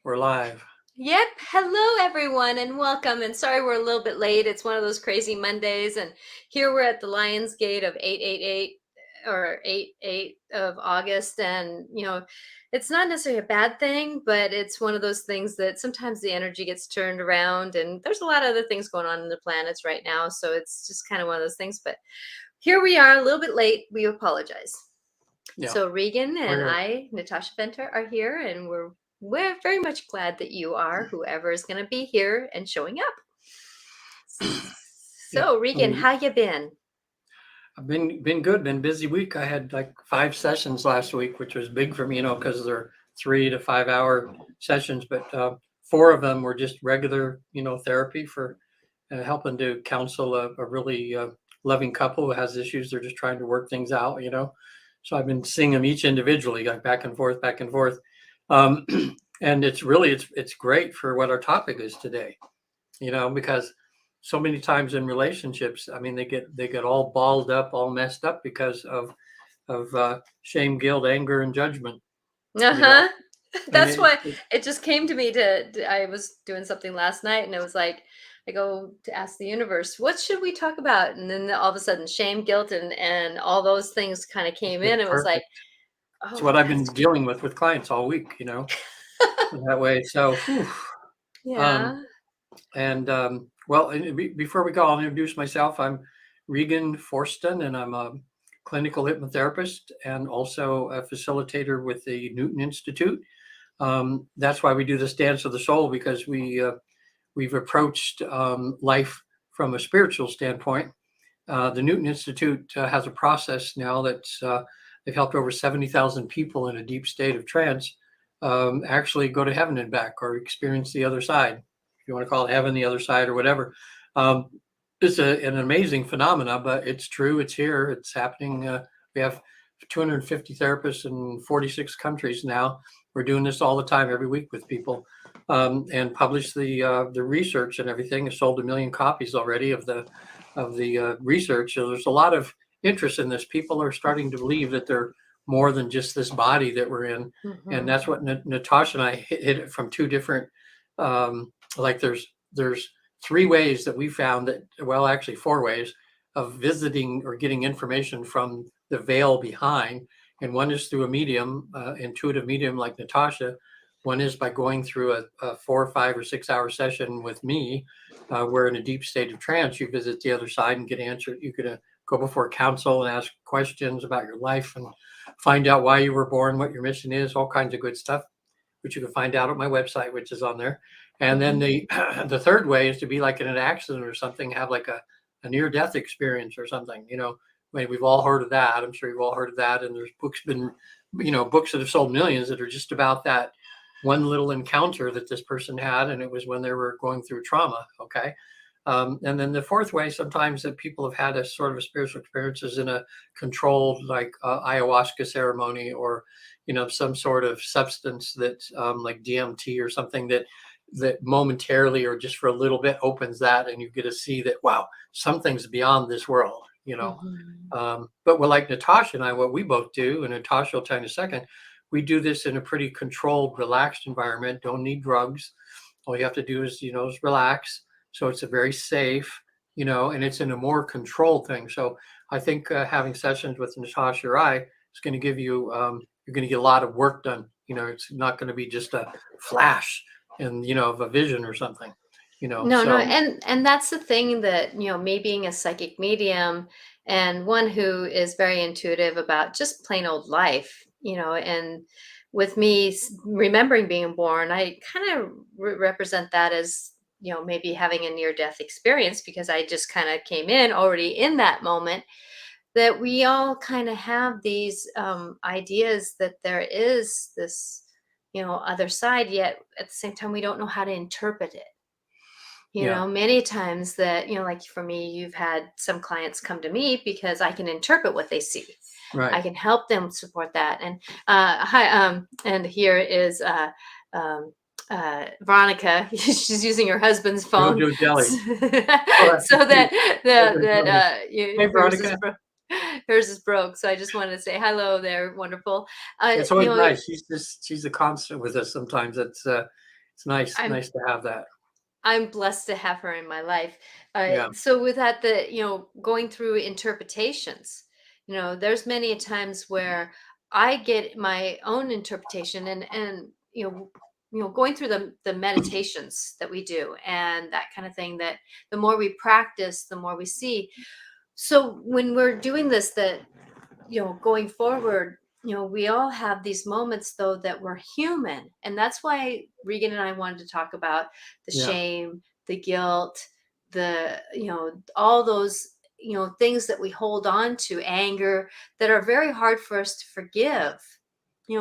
We're live. Yep. Hello, everyone, and welcome. And sorry we're a little bit late. It's one of those crazy Mondays. And here we're at the Lions Gate of 888 or 88 of August. And, it's not necessarily a bad thing, but it's one of those things that sometimes the energy gets turned around. And there's a lot of other things going on in the planets right now. So it's just kind of one of those things. But here we are, a little bit late. We apologize. Yeah. So Regan and We're I, Natasha Venter, are here, and we're very much glad that you are, whoever is going to be here and showing up. yeah. So Regan, how you been? I've been good. Been busy week. I had like 5 sessions last week, which was big for me, because they're 3 to 5 hour sessions. But 4 of them were just regular, therapy for helping to counsel a really loving couple who has issues. They're just trying to work things out. So I've been seeing them each individually, like back and forth, back and forth. And it's great for what our topic is today, because so many times in relationships, I mean, they get all balled up, all messed up because of shame, guilt, anger, and judgment. Uh-huh. And That's why it just came to me I was doing something last night and it was like, I go to ask the universe, what should we talk about? And then all of a sudden shame, guilt, and all those things kind of came in. it's It was like, perfect. It's oh, what I've been that's dealing with clients all week, that way. So, whew. um, yeah. and well, before we go, I'll introduce myself. I'm Regan Forsten, and I'm a clinical hypnotherapist and also a facilitator with the Newton Institute. That's why we do this dance of the soul, because we've approached life from a spiritual standpoint. The Newton Institute has a process now that's they've helped over 70,000 people in a deep state of trance actually go to heaven and back, or experience the other side, if you want to call it heaven, the other side, or whatever. Um, it's an amazing phenomena, but it's true. It's here. It's happening. We have 250 therapists in 46 countries now. We're doing this all the time, every week with people, and publish the research and everything. It's sold 1 million copies already of the research. So there's a lot of interest in this. People are starting to believe that they're more than just this body that we're in, and Mhm. that's what Natasha and I hit it from 2 different. Like there's 3 ways that we found that, well, actually 4 ways of visiting or getting information from the veil behind. And one is through a medium, intuitive medium like Natasha. One is by going through a 4 or 5 or 6 hour session with me, where in a deep state of trance, you visit the other side and get answered. You could go before counsel and ask questions about your life and find out why you were born, what your mission is, all kinds of good stuff, which you can find out at my website, which is on there. And then the the third way is to be like in an accident or something, have like a near death experience or something. I mean, we've all heard of that. I'm sure you've all heard of that. And there's books that have sold millions that are just about that one little encounter that this person had, and it was when they were going through trauma. Okay. And then the fourth way, sometimes that people have had a sort of a spiritual experiences in a controlled, like ayahuasca ceremony, or some sort of substance that, like DMT or something, that momentarily or just for a little bit opens that, and you get to see that, wow, something's beyond this world. Mhm. But what, like Natasha and I, what we both do, and Natasha will tell you in a second, we do this in a pretty controlled, relaxed environment. Don't need drugs. All you have to do is relax. So it's a very safe, and it's in a more controlled thing. So I think having sessions with Natasha or I is going to give you, you're going to get a lot of work done. It's not going to be just a flash and, of a vision or something, No, so and that's the thing that, me being a psychic medium and one who is very intuitive about just plain old life, and with me remembering being born, I kind of represent that as, maybe having a near death experience because I just kind of came in already in that moment, that we all kind of have these ideas that there is this, other side, yet at the same time, we don't know how to interpret it. yeah, Many times that, like for me, you've had some clients come to me because I can interpret what they see. I right. can help them support that. And hi, and here is Veronica. She's using her husband's phone, Jojo Jelly. so, Oh, that's so that cute. that Jojo that Jelly. Hey, hers is Veronica. hers is broke. So I just wanted to say hello there, wonderful. It's always nice. She's a constant with us sometimes. It's nice, I'm nice to have that. I'm blessed to have her in my life. Yeah, So with that, going through interpretations, there's many times where I get my own interpretation, and going through the meditations that we do and that kind of thing. That the more we practice, the more we see. So when we're doing this, that going forward, we all have these moments though that we're human. And that's why Regan and I wanted to talk about the yeah, shame, the guilt, all those, things that we hold on to, anger, that are very hard for us to forgive.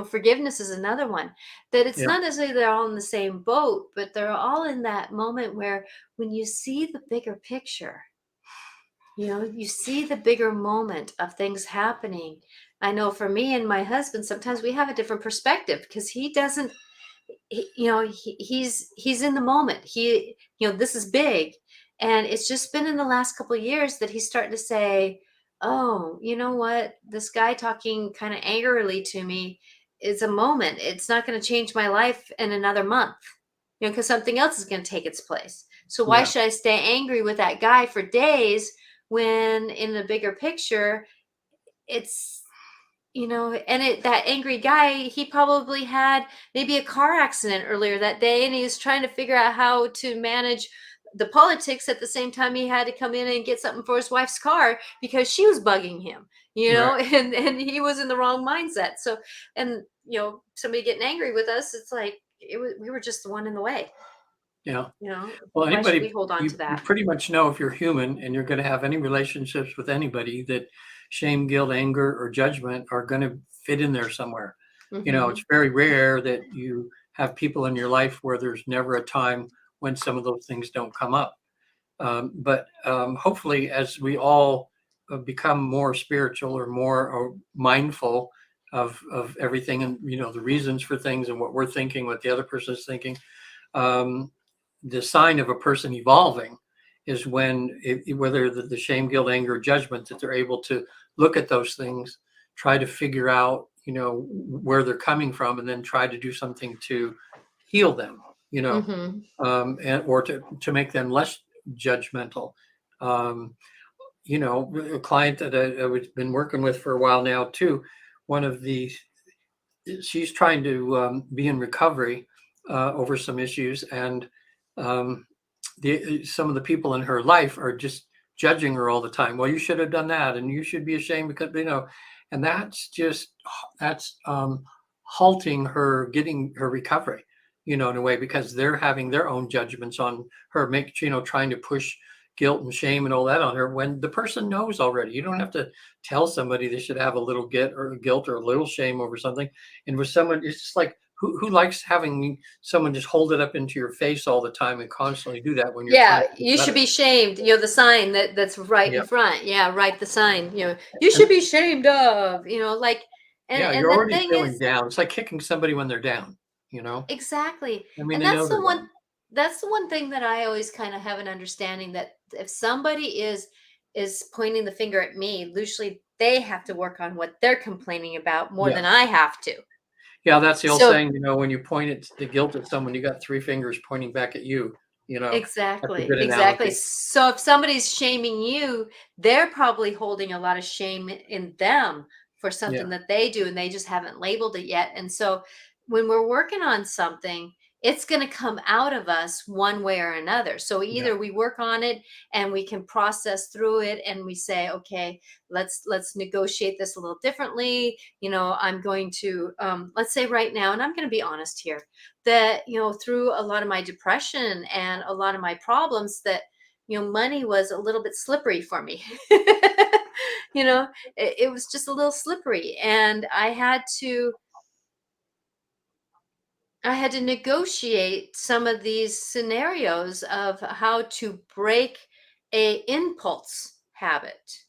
Forgiveness is another one, that it's yeah, not necessarily they're all in the same boat, but they're all in that moment where when you see the bigger picture, you see the bigger moment of things happening. I know for me and my husband, sometimes we have a different perspective because he doesn't, he's in the moment. This is big. And it's just been in the last couple of years that he's starting to say, oh, you know what? This guy talking kind of angrily to me is a moment. It's not going to change my life in another month, because something else is going to take its place. So why yeah, should I stay angry with that guy for days when in the bigger picture, it's, and that angry guy, he probably had maybe a car accident earlier that day, and he was trying to figure out how to manage the politics at the same time he had to come in and get something for his wife's car because she was bugging him, right. and he was in the wrong mindset. So, and somebody getting angry with us, it's like we were just the one in the way. Yeah. You know, Well, why should we anybody, hold on to you that? pretty much know if you're human and you're going to have any relationships with anybody that shame, guilt, anger, or judgment are going to fit in there somewhere. It's Hmm. very rare that you have people in your life where there's never a time when some of those things don't come up. But hopefully, as we all become more spiritual or more mindful of everything, and the reasons for things and what we're thinking, what the other person is thinking, um, the sign of a person evolving is when whether the shame, guilt, anger, judgment, that they're able to look at those things, try to figure out where they're coming from, and then try to do something to heal them. You know, Hmm. or to make them less judgmental. Um, a client that I've been working with for a while now too. One of the She's trying to be in recovery over some issues, and um, some of the people in her life are just judging her all the time. Well, you should have done that, and you should be ashamed because and that's halting her getting her recovery. In a way, because they're having their own judgments on her, trying to push guilt and shame and all that on her when the person knows already. You don't have to tell somebody they should have a little guilt or a little shame over something. And with someone, it's just like who likes having someone just hold it up into your face all the time and constantly do that when you're trying Yeah, to get you should better. be shamed. The sign that's right in Yeah. front. Yeah, right. The sign. You should And be shamed of. Like, and yeah, and you're the already thing feeling is, down. It's like kicking somebody when they're down, you know? exactly. I mean, And they know they're down. That's the one thing that I always kind of have an understanding, that if somebody is pointing the finger at me, usually they have to work on what they're complaining about more Yeah. than I have to. Yeah, that's the old So saying, when you point the guilt at someone, you got three fingers pointing back at you, you know? That's a exactly, good exactly. analogy. So if somebody's shaming you, they're probably holding a lot of shame in them for Yeah. something that they do, and they just haven't labeled it yet. And so when we're working on something, it's going to come out of us one way or another. So Yeah. either we work on it and we can process through it, and we say, okay, let's negotiate this a little differently. I'm going to, let's say right now, and I'm going to be honest here, that through a lot of my depression and a lot of my problems, that money was a little bit slippery for me. It was just a little slippery, and I had to negotiate some of these scenarios of how to break a impulse habit.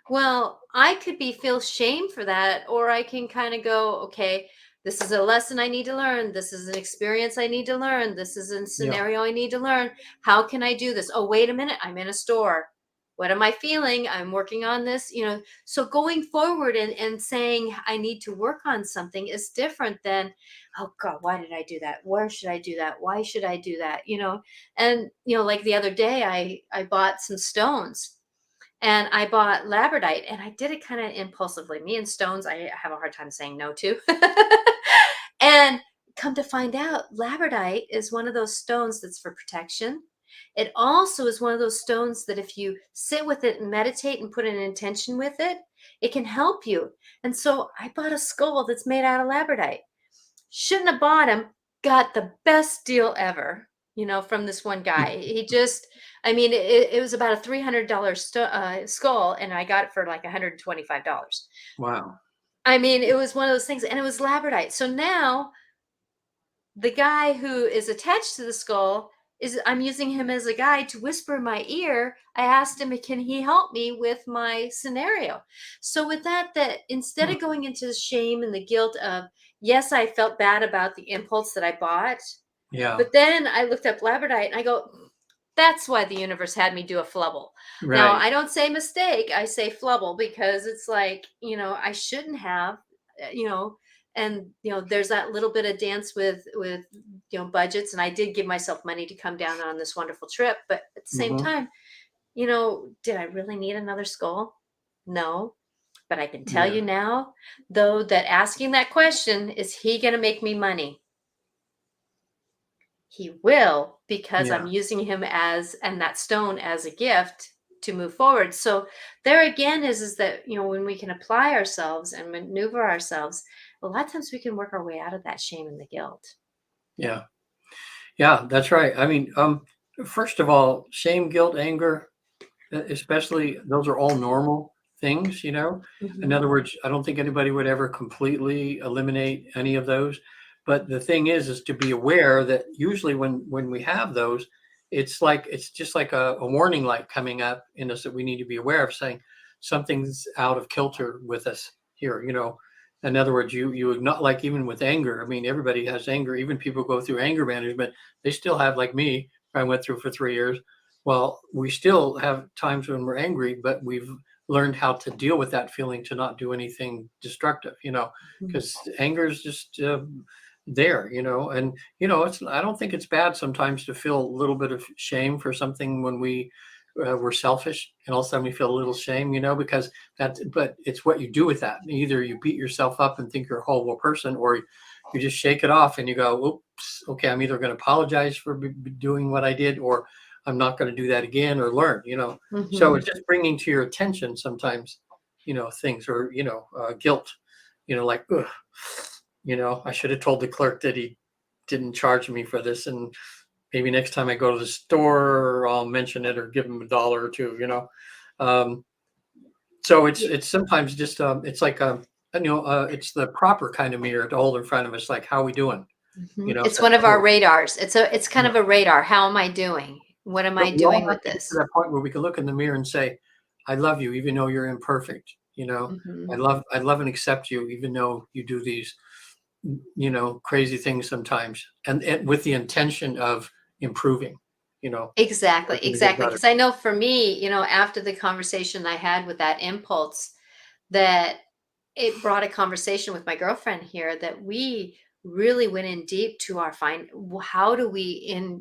Well, I could feel shame for that, or I can kind of go, okay, this is a lesson I need to learn. This is an experience I need to learn. This is a Yeah. scenario I need to learn. How can I do this? Oh, wait a minute. I'm in a store. what am I feeling? I'm working on this, so going forward and saying I need to work on something is different than, oh God, why did I do that? Where should I do that? Why should I do that? And like the other day, I bought some stones, and I bought labradorite, and I did it kind of impulsively. Me and stones, I have a hard time saying no to. And come to find out, labradorite is one of those stones that's for protection. It also is one of those stones that if you sit with it and meditate and put an intention with it, it can help you. And so I bought a skull that's made out of labradorite. Shouldn't have bought him. Got the best deal ever, from this one guy. He just, I mean, it was about a $300 skull, and I got it for like $125. Wow. I mean, it was one of those things, and it was labradorite. So now the guy who is attached to the skull I'm using him as a guide to whisper in my ear. I asked him, can he help me with my scenario? So with that instead of going into the shame and the guilt of, yes, I felt bad about the impulse that I bought. Yeah. But then I looked up labradorite and I go, that's why the universe had me do a flubble. Right. Now, I don't say mistake. I say flubble because it's like, I shouldn't have, and there's that little bit of dance with budgets, and I did give myself money to come down on this wonderful trip, but at the same time, did I really need another skull? No. But I can tell you now, though, that asking that question, is he going to make me money? He will, because I'm using him and that stone as a gift to move forward. So there again is that, when we can apply ourselves and maneuver ourselves, a lot of times we can work our way out of that shame and the guilt. Yeah. Yeah, that's right. I mean, first of all, shame, guilt, anger, especially, those are all normal things, In other words, I don't think anybody would ever completely eliminate any of those. But the thing is to be aware that usually when we have those, it's just like a warning light coming up in us that we need to be aware of, saying something's out of kilter with us here, In other words, you not, like, even with anger. I mean, everybody has anger. Even people go through anger management. They still have, like me, I went through for 3 years. Well, we still have times when we're angry, but we've learned how to deal with that feeling to not do anything destructive, because anger is just there, and I don't think it's bad sometimes to feel a little bit of shame for something when we're selfish, and all of a sudden we feel a little shame, because but it's what you do with that. Either you beat yourself up and think you're a horrible person, or you just shake it off and you go, oops, okay, I'm either going to apologize for doing what I did, or I'm not going to do that again, or learn, So it's just bringing to your attention sometimes, things, or, guilt, like, ugh, I should have told the clerk that he didn't charge me for this. And maybe next time I go to the store, I'll mention it or give him $1 or $2, So it's sometimes just, it's like, it's the proper kind of mirror to hold in front of us. Like, how are we doing? It's so, one of our radars. It's kind of a radar. How am I doing? What am I doing with to this? that point where we can look in the mirror and say, I love you, even though you're imperfect. I love and accept you, even though you do these, crazy things sometimes, and with the intention of improving, Exactly. making it better. Because I know for me, after the conversation I had with that impulse, that it brought a conversation with my girlfriend here that we really went in deep to how do we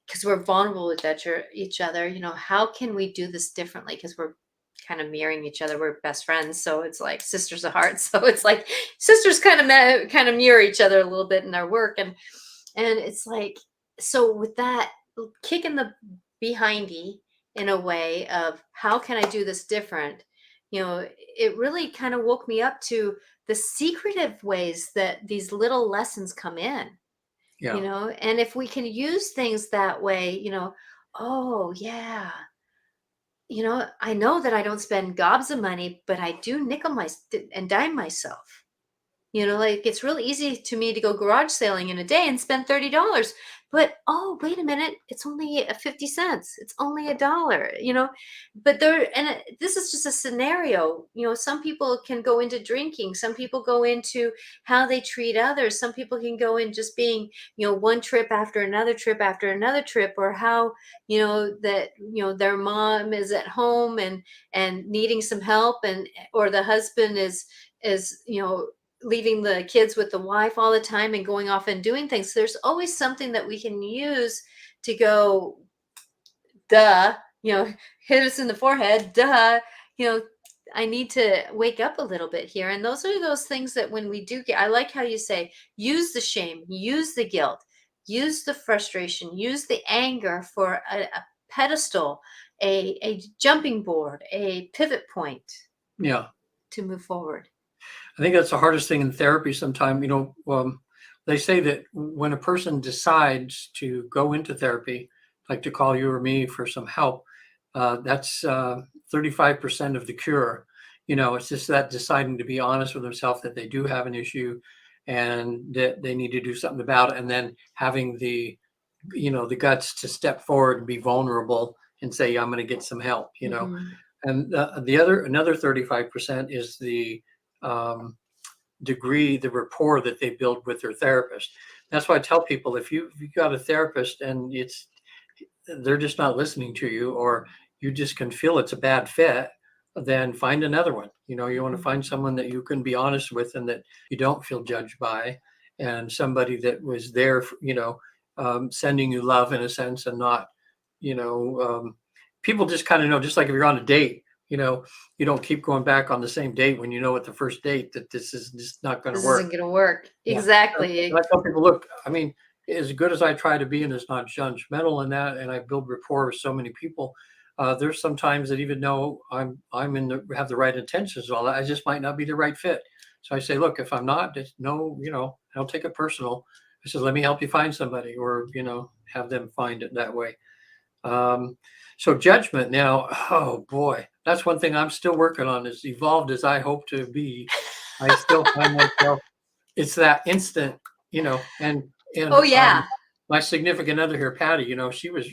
because we're vulnerable with each other, how can we do this differently? Because we're kind of mirroring each other. We're best friends. So it's like sisters of heart. So it's like sisters kind of mirror each other a little bit in their work. And it's like, so with that, kicking the behindy in a way of how can I do this different? It really kind of woke me up to the secretive ways that these little lessons come in, and if we can use things that way, oh yeah, I know that I don't spend gobs of money, but I do nickel and dime myself. Like, it's really easy to me to go garage sailing in a day and spend $30. but oh, wait a minute, it's only 50 cents, it's only $1, but this is just a scenario. Some people can go into drinking, some people go into how they treat others, some people can go in just being, one trip after another trip after another trip, or how, that, their mom is at home and needing some help, and or the husband is leaving the kids with the wife all the time and going off and doing things. There's always something that we can use to go, duh, hit us in the forehead, duh, you know, I need to wake up a little bit here. And those are those things that when we do get, I like how you say, use the shame, use the guilt, use the frustration, use the anger for a pedestal, a jumping board, a pivot point Yeah. to move forward. I think that's the hardest thing in therapy sometimes. They say that when a person decides to go into therapy, like to call you or me for some help, that's 35% of the cure. It's just that deciding to be honest with themselves that they do have an issue and that they need to do something about it, and then having the guts to step forward and be vulnerable and say, I'm going to get some help. Mhm. And another 35% is the degree, the rapport that they build with their therapist. That's why I tell people, if you got a therapist and they're just not listening to you, or you just can feel it's a bad fit, then find another one. You want to Mhm. find someone that you can be honest with and that you don't feel judged by, and somebody that was there, sending you love in a sense, and not, you know, people just kind of know, just like if you're on a date, you don't keep going back on the same date when you know at the first date that this is just not going to This work. isn't going to work. Yeah. And Exactly. I tell people, look, I mean, as good as I try to be and as not judgmental in that, and I build rapport with so many people, there's sometimes that even though have the right intentions and all that, I just might not be the right fit. So I say, look, if I'm not, it's no, I don't take it personal. I said, let me help you find somebody, or have them find it that way. Um, so judgment now, oh boy, that's one thing I'm still working on. As evolved as I hope to be, I still find myself, it's that instant, and Oh, and yeah. my significant other here, Patty, she was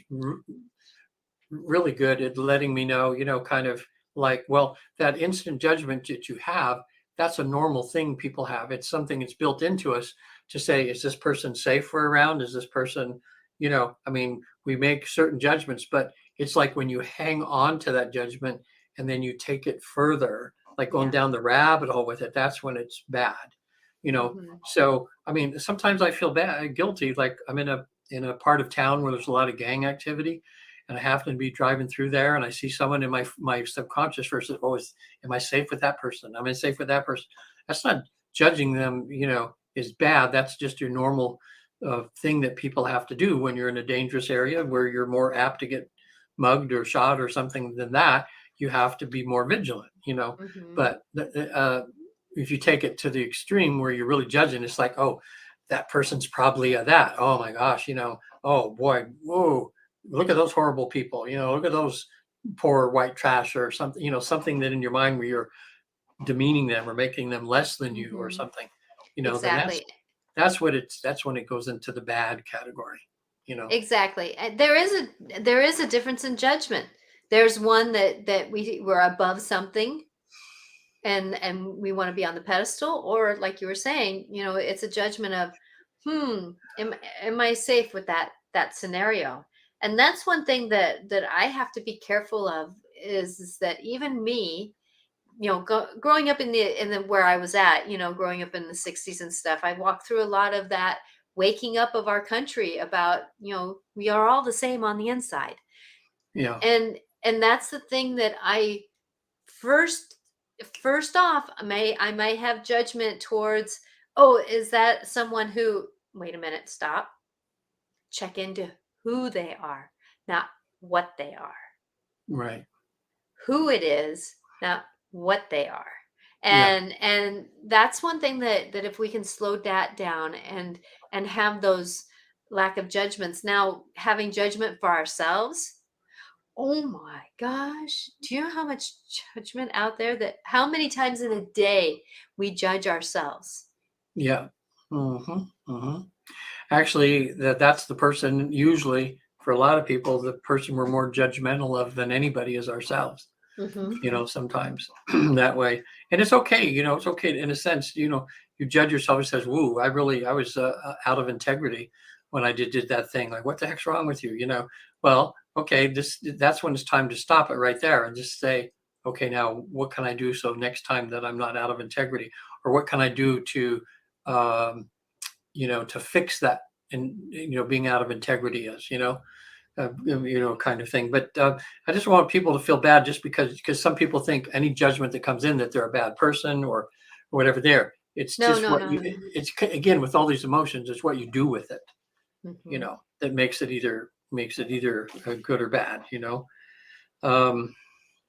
really good at letting me know, kind of like, well, that instant judgment that you have, that's a normal thing people have. It's something that's built into us to say, is this person safe for around? Is this person, I mean, we make certain judgments, but it's like when you hang on to that judgment and then you take it further, like going Yeah. down the rabbit hole with it, that's when it's bad, Mhm. so I mean, sometimes I feel guilty, like I'm in a part of town where there's a lot of gang activity, and I happen to be driving through there, and I see someone in my subconscious versus, oh, am I safe with that person? Am I safe with that person? That's not judging them, is bad. That's just your normal thing that people have to do when you're in a dangerous area where you're more apt to get mugged or shot or something than that. You have to be more vigilant, Mhm. But if you take it to the extreme where you're really judging, it's like, oh, that person's probably a that. Oh my gosh, oh boy, whoa, look at those horrible people, look at those poor white trash or something, something that in your mind where you're demeaning them or making them less than you or Mhm. something, then Exactly. that's when it goes into the bad category, Exactly. And there is a difference in judgment. There's one that we're above something, and we want to be on the pedestal, or like you were saying, it's a judgment of, am I safe with that scenario? And that's one thing that I have to be careful of, is that even me, growing up in the where I was at, growing up in the 60s and stuff, I walked through a lot of that waking up of our country about, we are all the same on the inside. yeah, And that's the thing that I first first off, I may have judgment towards, oh, is that someone who, wait a minute, stop, check into who they are, not what they are. right, Who it is, not what they are. yeah, And that's one thing that if we can slow that down and have those lack of judgments. Now, having judgment for ourselves, oh my gosh, do you know how much judgment out there, that how many times in a day we judge ourselves? yeah. hmm hmm actually that's the person, usually for a lot of people, the person we're more judgmental of than anybody is ourselves. Mm-hmm. Sometimes that way. And it's okay, it's okay in a sense, you judge yourself and says, woo, I was out of integrity when I did that thing. Like, what the heck's wrong with you? Well, okay, that's when it's time to stop it right there and just say, okay, now what can I do so next time that I'm not out of integrity? Or what can I do to, to fix that? And, being out of integrity is, kind of thing. But I just want people to feel bad just because some people think any judgment that comes in that they're a bad person or whatever. It's No, just no, what no, you. no. It's again with all these emotions. It's what you do with it. Mm-hmm. That makes it either good or bad. Um,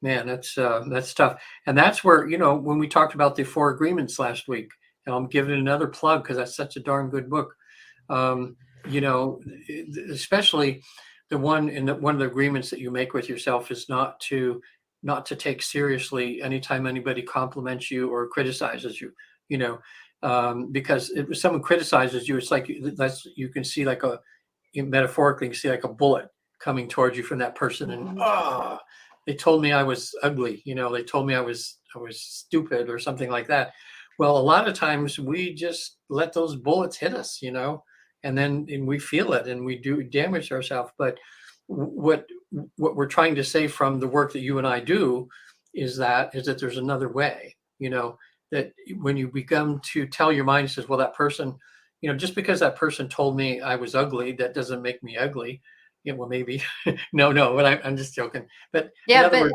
Man, that's tough. And that's where when we talked about the 4 agreements last week, and I'm giving it another plug because that's such a darn good book. Um, Especially one of the agreements that you make with yourself is not to take seriously anytime anybody compliments you or criticizes you. Because if someone criticizes you, it's like you can see like metaphorically, you can see like a bullet coming towards you from that person, and Mm-hmm. they told me I was ugly. They told me I was stupid or something like that. Well, a lot of times we just let those bullets hit us, and we feel it and we do damage ourselves. But what what we're trying to say from the work that you and I do is that there's another way, that when you become to tell your mind, says, well, that person, just because that person told me I was ugly, that doesn't make me ugly. Well, maybe. No, but I'm just joking. But in Yeah, other but words,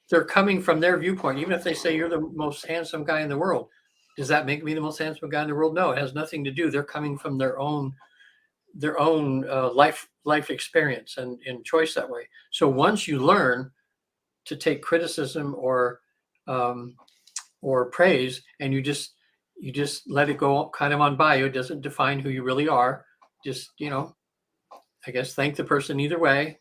they're coming from their viewpoint. Even if they say you're the most handsome guy in the world, does that make me the most handsome guy in the world? No, it has nothing to do. They're coming from their own life experience and choice that way. So once you learn to take criticism um, or praise, and you just let it go kind of on by you, it doesn't define who you really are. Just I guess thank the person either way.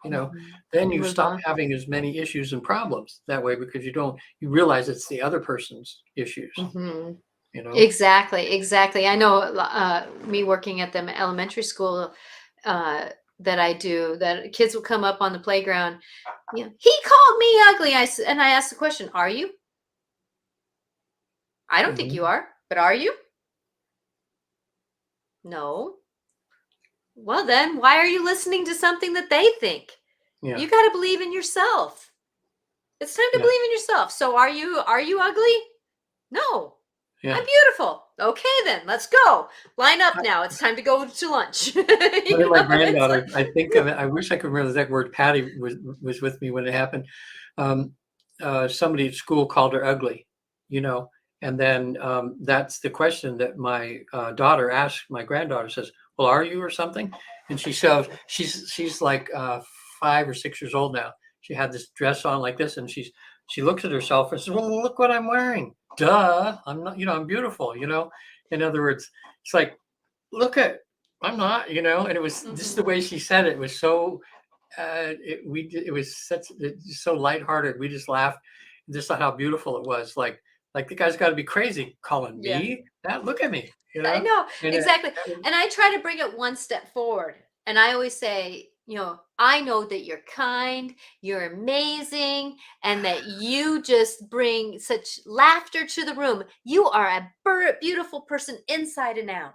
You know, Mhm. then You you move stop on. having as many issues and problems that way because you realize it's the other person's issues. Mhm. You know. Exactly, exactly. I know, me working at the elementary school, that I do, that kids will come up on the playground, "He called me ugly." And I asked the question, "Are you? I don't think you Mhm. are, but are you?" "No." "Well, then why are you listening to something that they think? Yeah. You gotta believe in yourself. It's time to Yeah. believe in yourself. So are you ugly? No. I'm Yeah. beautiful. Okay, then let's go. Line up I, now. It's time to go to lunch." my It's like, granddaughter, I think of it. I wish I could remember the exact word. Patty was with me when it happened. Um, Somebody at school called her ugly, you know, and then that's the question that my daughter asked my granddaughter. Says, "Well, are you or something?" And she says she's like 5 or 6 years old now. She had this dress on like this, and she looks at herself and says, "Well, look what I'm wearing. Duh, I'm not. I'm beautiful. In other words, it's like, look at, I'm not. And it was just the mhm. way she said it was so it was so lighthearted. We just laughed, just at how beautiful it was. Like the guy's got to be crazy calling Yeah, me that. Look at me, I know and exactly. And I try to bring it one step forward. And I always say, I know that you're kind, you're amazing, and that you just bring such laughter to the room. You are a beautiful person inside and out.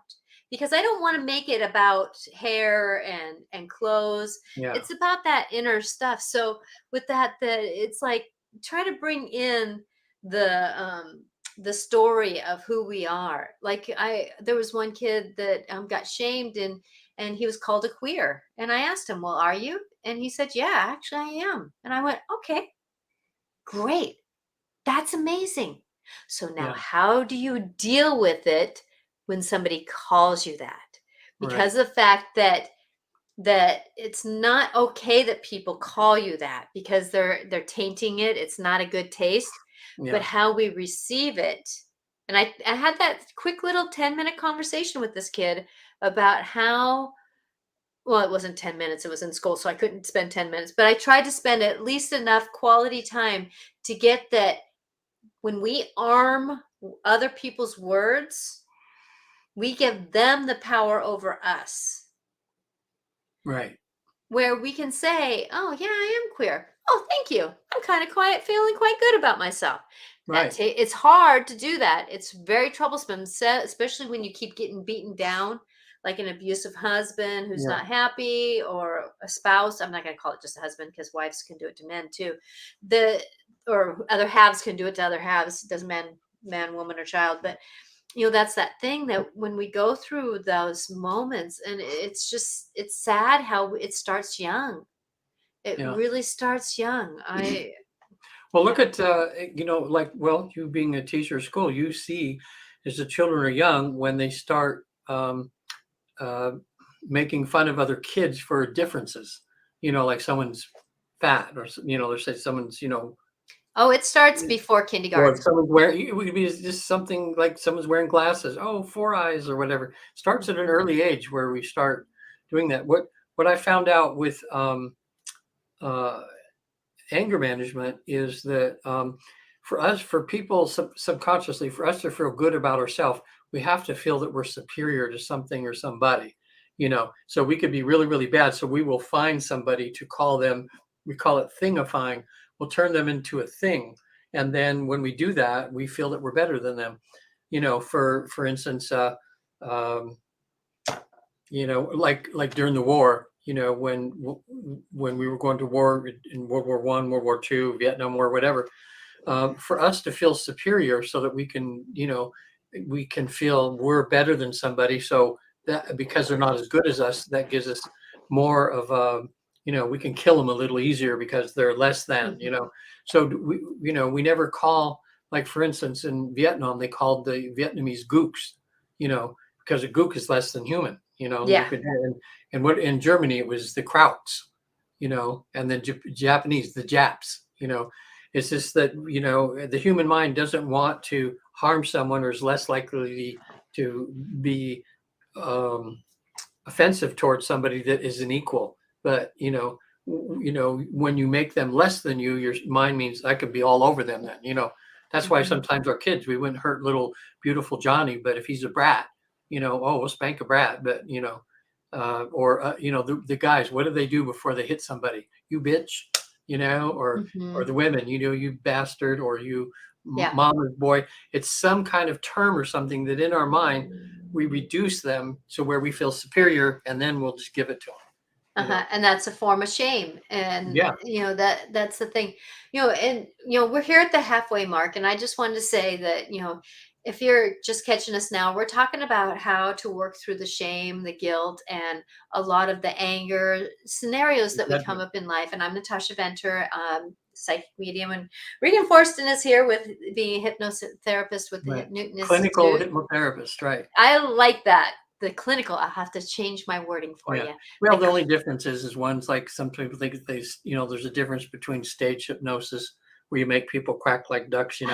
Because I don't want to make it about hair and clothes. yeah, It's about that inner stuff. So with that, it's like try to bring in the story of who we are. Like there was one kid that got shamed, and he was called a queer. And I asked him, "Well, are you?" And he said, "Yeah, actually I am." And I went, "Okay, great. That's amazing. So now yeah, how do you deal with it when somebody calls you that?" right, Because of the fact that it's not okay that people call you that, because they're tainting it. It's not a good taste. But yeah, how we receive it. And I had that quick little 10-minute conversation with this kid about how, well, it wasn't 10 minutes, it was in school, so I couldn't spend 10 minutes, but I tried to spend at least enough quality time to get that when we arm other people's words, We give them the power over us, Right. where we can say, "Oh, yeah, I am queer. Oh, thank you. I'm kind of quiet, feeling quite good about myself." Right. It's hard to do that. It's very troublesome, especially when you keep getting beaten down, like an abusive husband who's Yeah. not happy, or a spouse. I'm not going to call it just a husband, because wives can do it to men too. The or other halves can do it to other halves. It doesn't man, woman, or child, but that's that thing that when we go through those moments, and it's sad how it starts young. It Yeah. really starts young. Well, look Yeah. at, like, well, you being a teacher at school, you see as the children are young when they start uh, making fun of other kids for differences, like someone's fat or, let's say someone's, Oh, it starts before or if kindergarten. someone's wearing, it would be just something like someone's wearing glasses. Oh, four eyes or whatever. Starts at an Mhm. early age where we start doing that. What I found out with uh, anger management is that for us, for people subconsciously, for us to feel good about ourselves, we have to feel that we're superior to something or somebody. So we could be really, really bad. So we will find somebody to call them. We call it thingifying. We'll turn them into a thing, and then when we do that, we feel that we're better than them. For instance, um, like during the war, when we were going to war in World War One, World War Two, Vietnam War, whatever, for us to feel superior, so that we can feel we're better than somebody. So that because they're not as good as us, that gives us more of a, we can kill them a little easier because they're less than. Mhm. So we never call, like for instance in Vietnam they called the Vietnamese gooks, because a gook is less than human. You Yeah. could and what in Germany it was the Krauts, and then Japanese the Japs. It's just that the human mind doesn't want to harm someone, or is less likely to be um, offensive towards somebody that is an equal. But when you make them less than you, your mind means I could be all over them. Then that's why Mhm. sometimes our kids, we wouldn't hurt little beautiful Johnny, but if he's a brat, oh, we'll spank a brat. But or the guys, what do they do before they hit somebody? You bitch, or Mhm. the women, you bastard, or you Yeah. mama's boy. It's some kind of term or something that in our mind we reduce them to where we feel superior, and then we'll just give it to them. Uh-huh. And that's a form of shame. And Yeah, that's the thing. And we're here at the halfway mark, and I just wanted to say that, if you're just catching us now, we're talking about how to work through the shame, the guilt, and a lot of the anger scenarios that we come judgment. up in life. And I'm Natasha Venter, psychic medium, and Regan Forsten is here with being a hypnotherapist with the Right. Newton Clinical Institute. hypnotherapist, right? I like that. The clinical, I'll have to change my wording for Yeah. you. Well, The the only difference is one's like some people think there's a difference between stage hypnosis where you make people quack like ducks, and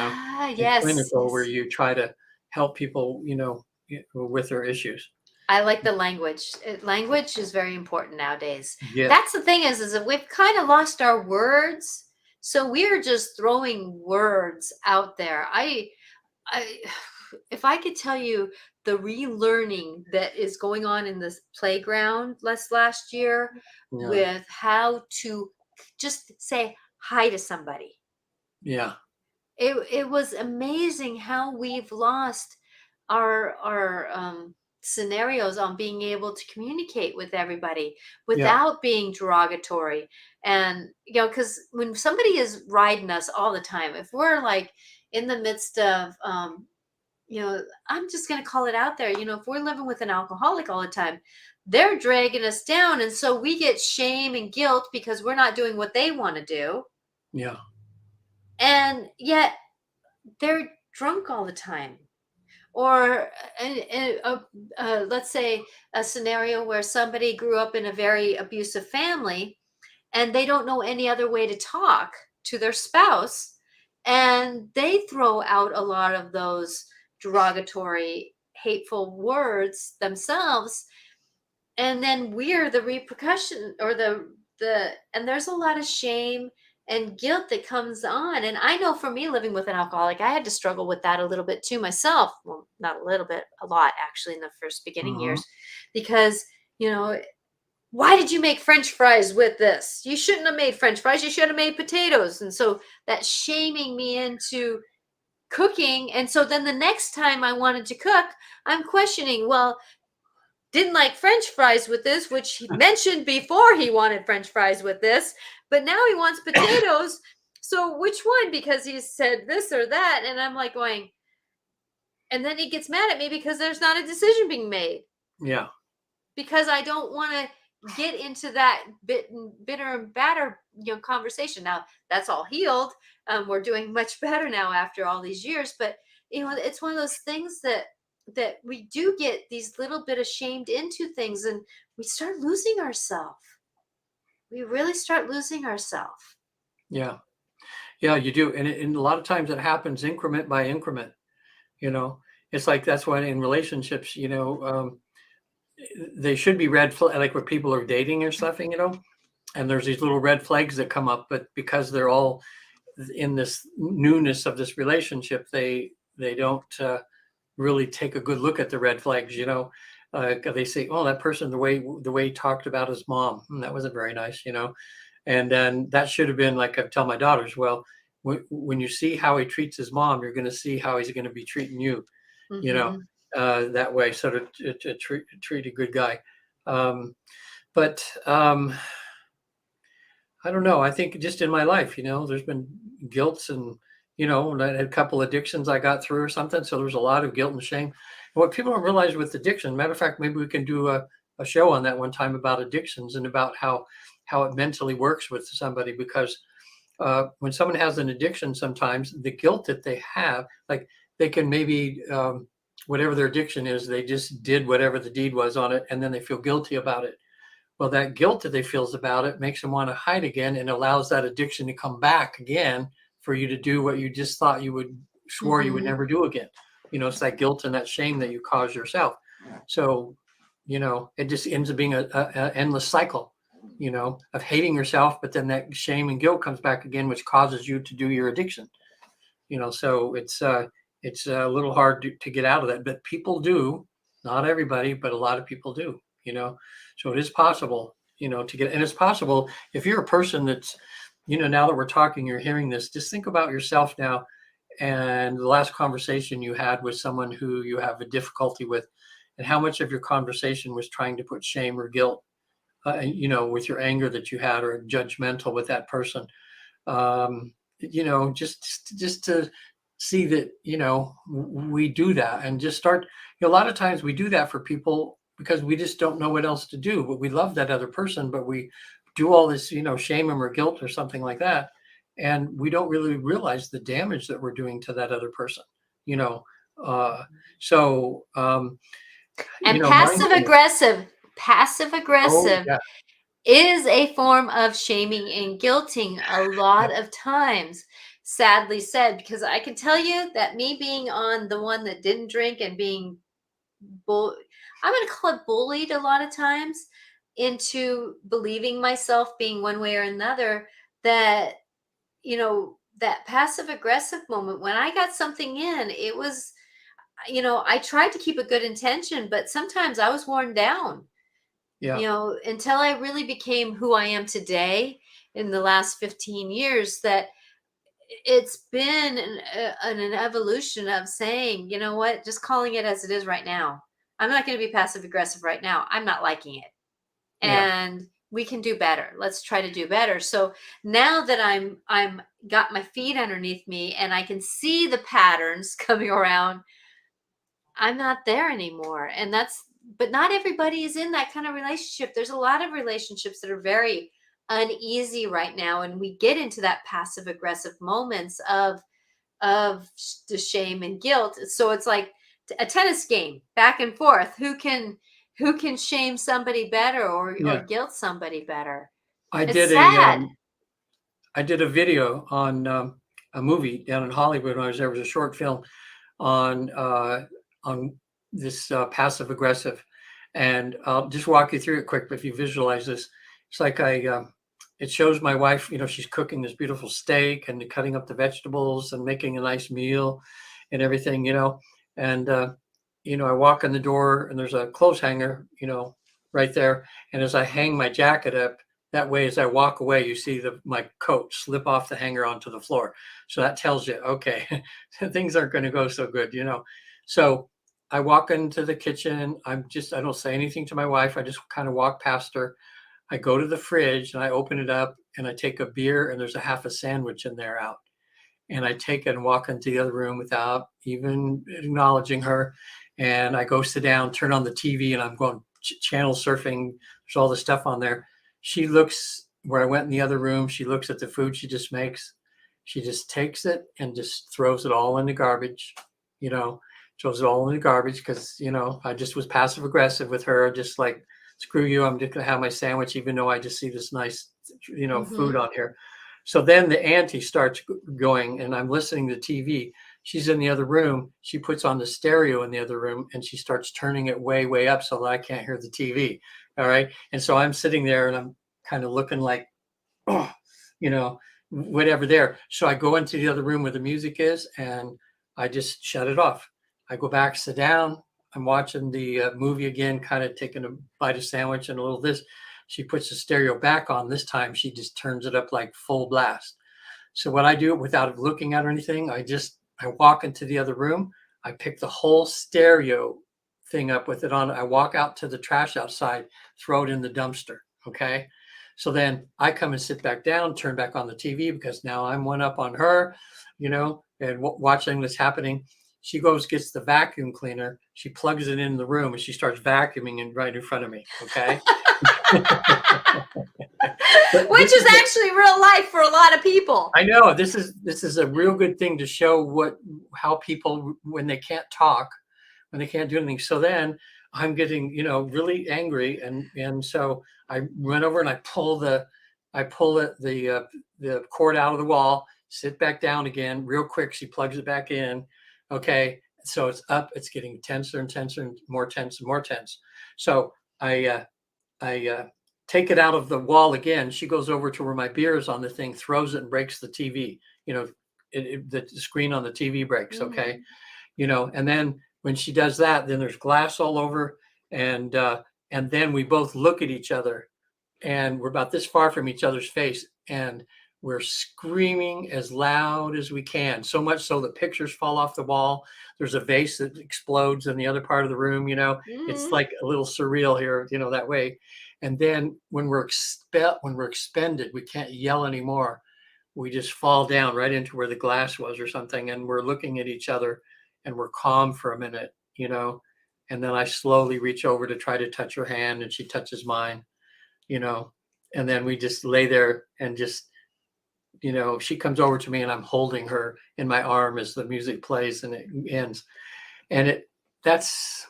Yes, clinical where yes. you try to help people, with their issues. I like the language. Language is very important nowadays. Yeah. That's the thing is that we've kind of lost our words. So we're just throwing words out there. I, if I could tell you the relearning that is going on in this playground last year, Yeah. with how to just say hi to somebody. Yeah. It was amazing how we've lost our scenarios on being able to communicate with everybody Yeah. without being derogatory. And because when somebody is riding us all the time, if we're like in the midst of I'm just going to call it out there, if we're living with an alcoholic all the time, they're dragging us down, and so we get shame and guilt because we're not doing what they want to do, Yeah. and yet they're drunk all the time. Or let's say a scenario where somebody grew up in a very abusive family, and they don't know any other way to talk to their spouse, and they throw out a lot of those derogatory, hateful words themselves, and then we're the repercussion, or the and there's a lot of shame and guilt that comes on. And I know for me, living with an alcoholic, I had to struggle with that a little bit too myself. Well, not a little bit, a lot actually, in the first beginning Hmm. years, because, you know, why did you make French fries with this? You shouldn't have made French fries. You should have made potatoes. And so that shaming me into cooking. And so then the next time I wanted to cook, I'm questioning, well, didn't like French fries with this, which he mentioned before he wanted French fries with this, but now he wants potatoes. So which one? Because he said this or that. And I'm like going, and then he gets mad at me because there's not a decision being made, Yeah. because I don't want to get into that bitter and batter, conversation. Now that's all healed. We're doing much better now after all these years, but it's one of those things that we do get these little bit ashamed into things, and we start losing ourselves. We really start losing ourselves. Yeah. Yeah, you do. And a lot of times it happens increment by increment, you know. It's like that's why in relationships, they should be like when people are dating or something, and there's these little red flags that come up, but because they're all in this newness of this relationship, they don't really take a good look at the red flags, they say, oh, that person, the way he talked about his mom, that wasn't very nice, and then that should have been like I tell my daughters, well, when you see how he treats his mom, you're going to see how he's going to be treating you, you know, Hmm. that way. So to treat a good guy. But I don't know. I think just in my life, there's been guilt and, and I had a couple addictions I got through or something. So there's a lot of guilt and shame. And what people don't realize with addiction, matter of fact, maybe we can do a show on that one time about addictions and about how it mentally works with somebody, because when someone has an addiction, sometimes the guilt that they have, like they can maybe, whatever their addiction is, they just did whatever the deed was on it, and then they feel guilty about it. Well, that guilt that they feels about it makes them want to hide again, and allows that addiction to come back again for you to do what you just thought swore you would Hmm. never do again. It's that guilt and that shame that you cause yourself. So, it just ends up being a endless cycle, of hating yourself, but then that shame and guilt comes back again, which causes you to do your addiction. So it's a little hard to get out of that, but people do. Not everybody, but a lot of people do. So it is possible, to get, and it's possible if you're a person that's, now that we're talking, you're hearing this, just think about yourself now and the last conversation you had with someone who you have a difficulty with, and how much of your conversation was trying to put shame or guilt, with your anger that you had, or judgmental with that person. Just to see that, we do that, and just start, a lot of times we do that for people because we just don't know what else to do, but we love that other person, but we do all this, shame them or guilt or something like that. And we don't really realize the damage that we're doing to that other person, you know. Uh, so, And mindfulness. passive Oh, aggressive yeah. is a form of shaming and guilting a Yeah. lot of times, sadly said, because I can tell you that me being on the one that didn't drink and being I'm going to call it bullied a lot of times into believing myself being one way or another, that, that passive aggressive moment when I got something in, it was, I tried to keep a good intention, but sometimes I was worn down, Yeah. until I really became who I am today in the last 15 years, that it's been an evolution of saying, you know what, just calling it as it is right now. I'm not going to be passive aggressive right now. I'm not liking it. Yeah. And we can do better. Let's try to do better. So now that I'm got my feet underneath me and I can see the patterns coming around, I'm not there anymore. And but not everybody is in that kind of relationship. There's a lot of relationships that are very uneasy right now. And we get into that passive aggressive moments of the shame and guilt. So it's like a tennis game, back and forth. Who can shame somebody better, or Yeah. guilt somebody better? I It's did sad. a video on a movie down in Hollywood when I was there. It was a short film on on this passive aggressive, and I'll just walk you through it quick. But if you visualize this, it's like it shows my wife, she's cooking this beautiful steak and cutting up the vegetables and making a nice meal and everything, and, I walk in the door and there's a clothes hanger, right there. And as I hang my jacket up, that way, as I walk away, you see my coat slip off the hanger onto the floor. So that tells you, okay, things aren't going to go so good, So I walk into the kitchen. I don't say anything to my wife. I just kind of walk past her. I go to the fridge and I open it up and I take a beer and there's a half a sandwich in there out. And I take it and walk into the other room without even acknowledging her. And I go sit down, turn on the TV, and I'm going channel surfing. There's all the stuff on there. She looks where I went in the other room. She looks at the food she just makes. She just takes it and just throws it all in the garbage, throws it all in the garbage because, I just was passive aggressive with her, just like, screw you, I'm just going to have my sandwich, even though I just see this nice, food on here. So then the auntie starts going and I'm listening to TV. She's in the other room. She puts on the stereo in the other room and she starts turning it way, way up so that I can't hear the TV. All right. And so I'm sitting there and I'm kind of looking like, oh, whatever there. So I go into the other room where the music is and I just shut it off. I go back, sit down. I'm watching the movie again, kind of taking a bite of sandwich and a little this. She puts the stereo back on. This time she just turns it up like full blast. So what I do without looking at or anything, I walk into the other room. I pick the whole stereo thing up with it on. I walk out to the trash outside, throw it in the dumpster. Okay. So then I come and sit back down, turn back on the TV because now I'm one up on her, and watching this happening. She goes, gets the vacuum cleaner. She plugs it in the room and she starts vacuuming right in front of me. Okay. Which is actually real life for a lot of people. I know this is a real good thing to show how people, when they can't talk, when they can't do anything. So then I'm getting, really angry. And so I run over and I pull the cord out of the wall, sit back down again real quick. She plugs it back in. Okay. So it's up, it's getting tenser and tenser and more tense and more tense. So I take it out of the wall again. She goes over to where my beer is on the thing, throws it and breaks the TV. The screen on the TV breaks. Okay. And then when she does that, then there's glass all over. And then we both look at each other and we're about this far from each other's face. And we're screaming as loud as we can, so much so that pictures fall off the wall. There's a vase that explodes in the other part of the room, It's like a little surreal here, that way. And then when we're expended, we can't yell anymore. We just fall down right into where the glass was or something. And we're looking at each other and we're calm for a minute, And then I slowly reach over to try to touch her hand and she touches mine, And then we just lay there and just, she comes over to me and I'm holding her in my arm as the music plays and it ends. And that's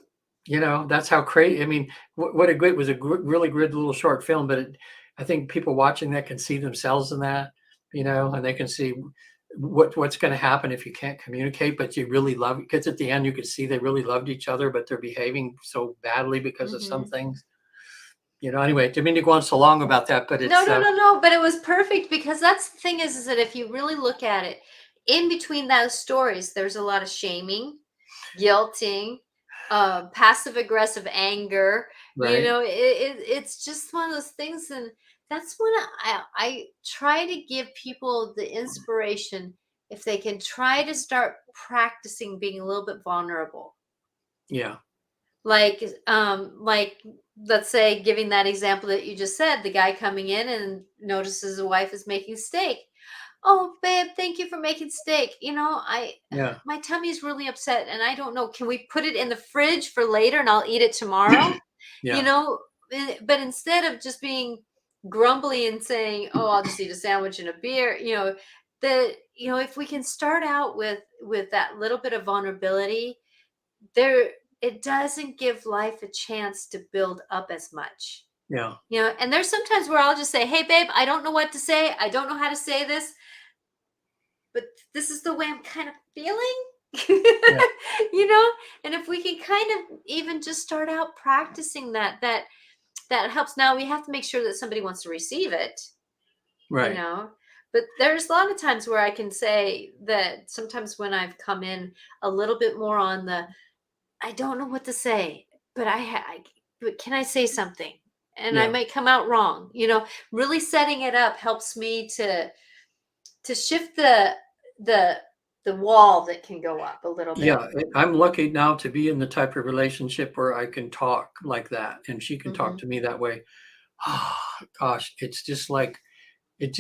how crazy. I mean, it was a really good little short film, but I think people watching that can see themselves in that, and they can see what's going to happen if you can't communicate, but you really love, because at the end you could see they really loved each other, but they're behaving so badly because of some things. Anyway, didn't mean to go on so long about that, but it's no. But it was perfect because that's the thing is that if you really look at it, in between those stories, there's a lot of shaming, guilting, passive aggressive anger. right. It's just one of those things, and that's when I try to give people the inspiration if they can try to start practicing being a little bit vulnerable. Yeah. Like let's say giving that example that you just said, the guy coming in and notices his wife is making steak. Oh, babe, thank you for making steak. Yeah. My tummy's really upset and I don't know. Can we put it in the fridge for later and I'll eat it tomorrow? Yeah. But instead of just being grumbly and saying, oh, I'll just eat a sandwich and a beer, if we can start out with that little bit of vulnerability, it doesn't give life a chance to build up as much. Yeah. And there's sometimes where I'll just say, hey, babe, I don't know what to say. I don't know how to say this, but this is the way I'm kind of feeling, Yeah. And if we can kind of even just start out practicing that helps. Now we have to make sure that somebody wants to receive it. you Right. know. But there's a lot of times where I can say that sometimes when I've come in a little bit more on the, I don't know what to say, but but can I say something? And I Yeah. might come out wrong. Really setting it up helps me to shift the the wall that can go up a little bit. Yeah. I'm lucky now to be in the type of relationship where I can talk like that and she can talk Hmm. to me that way. Oh, gosh, it's just like it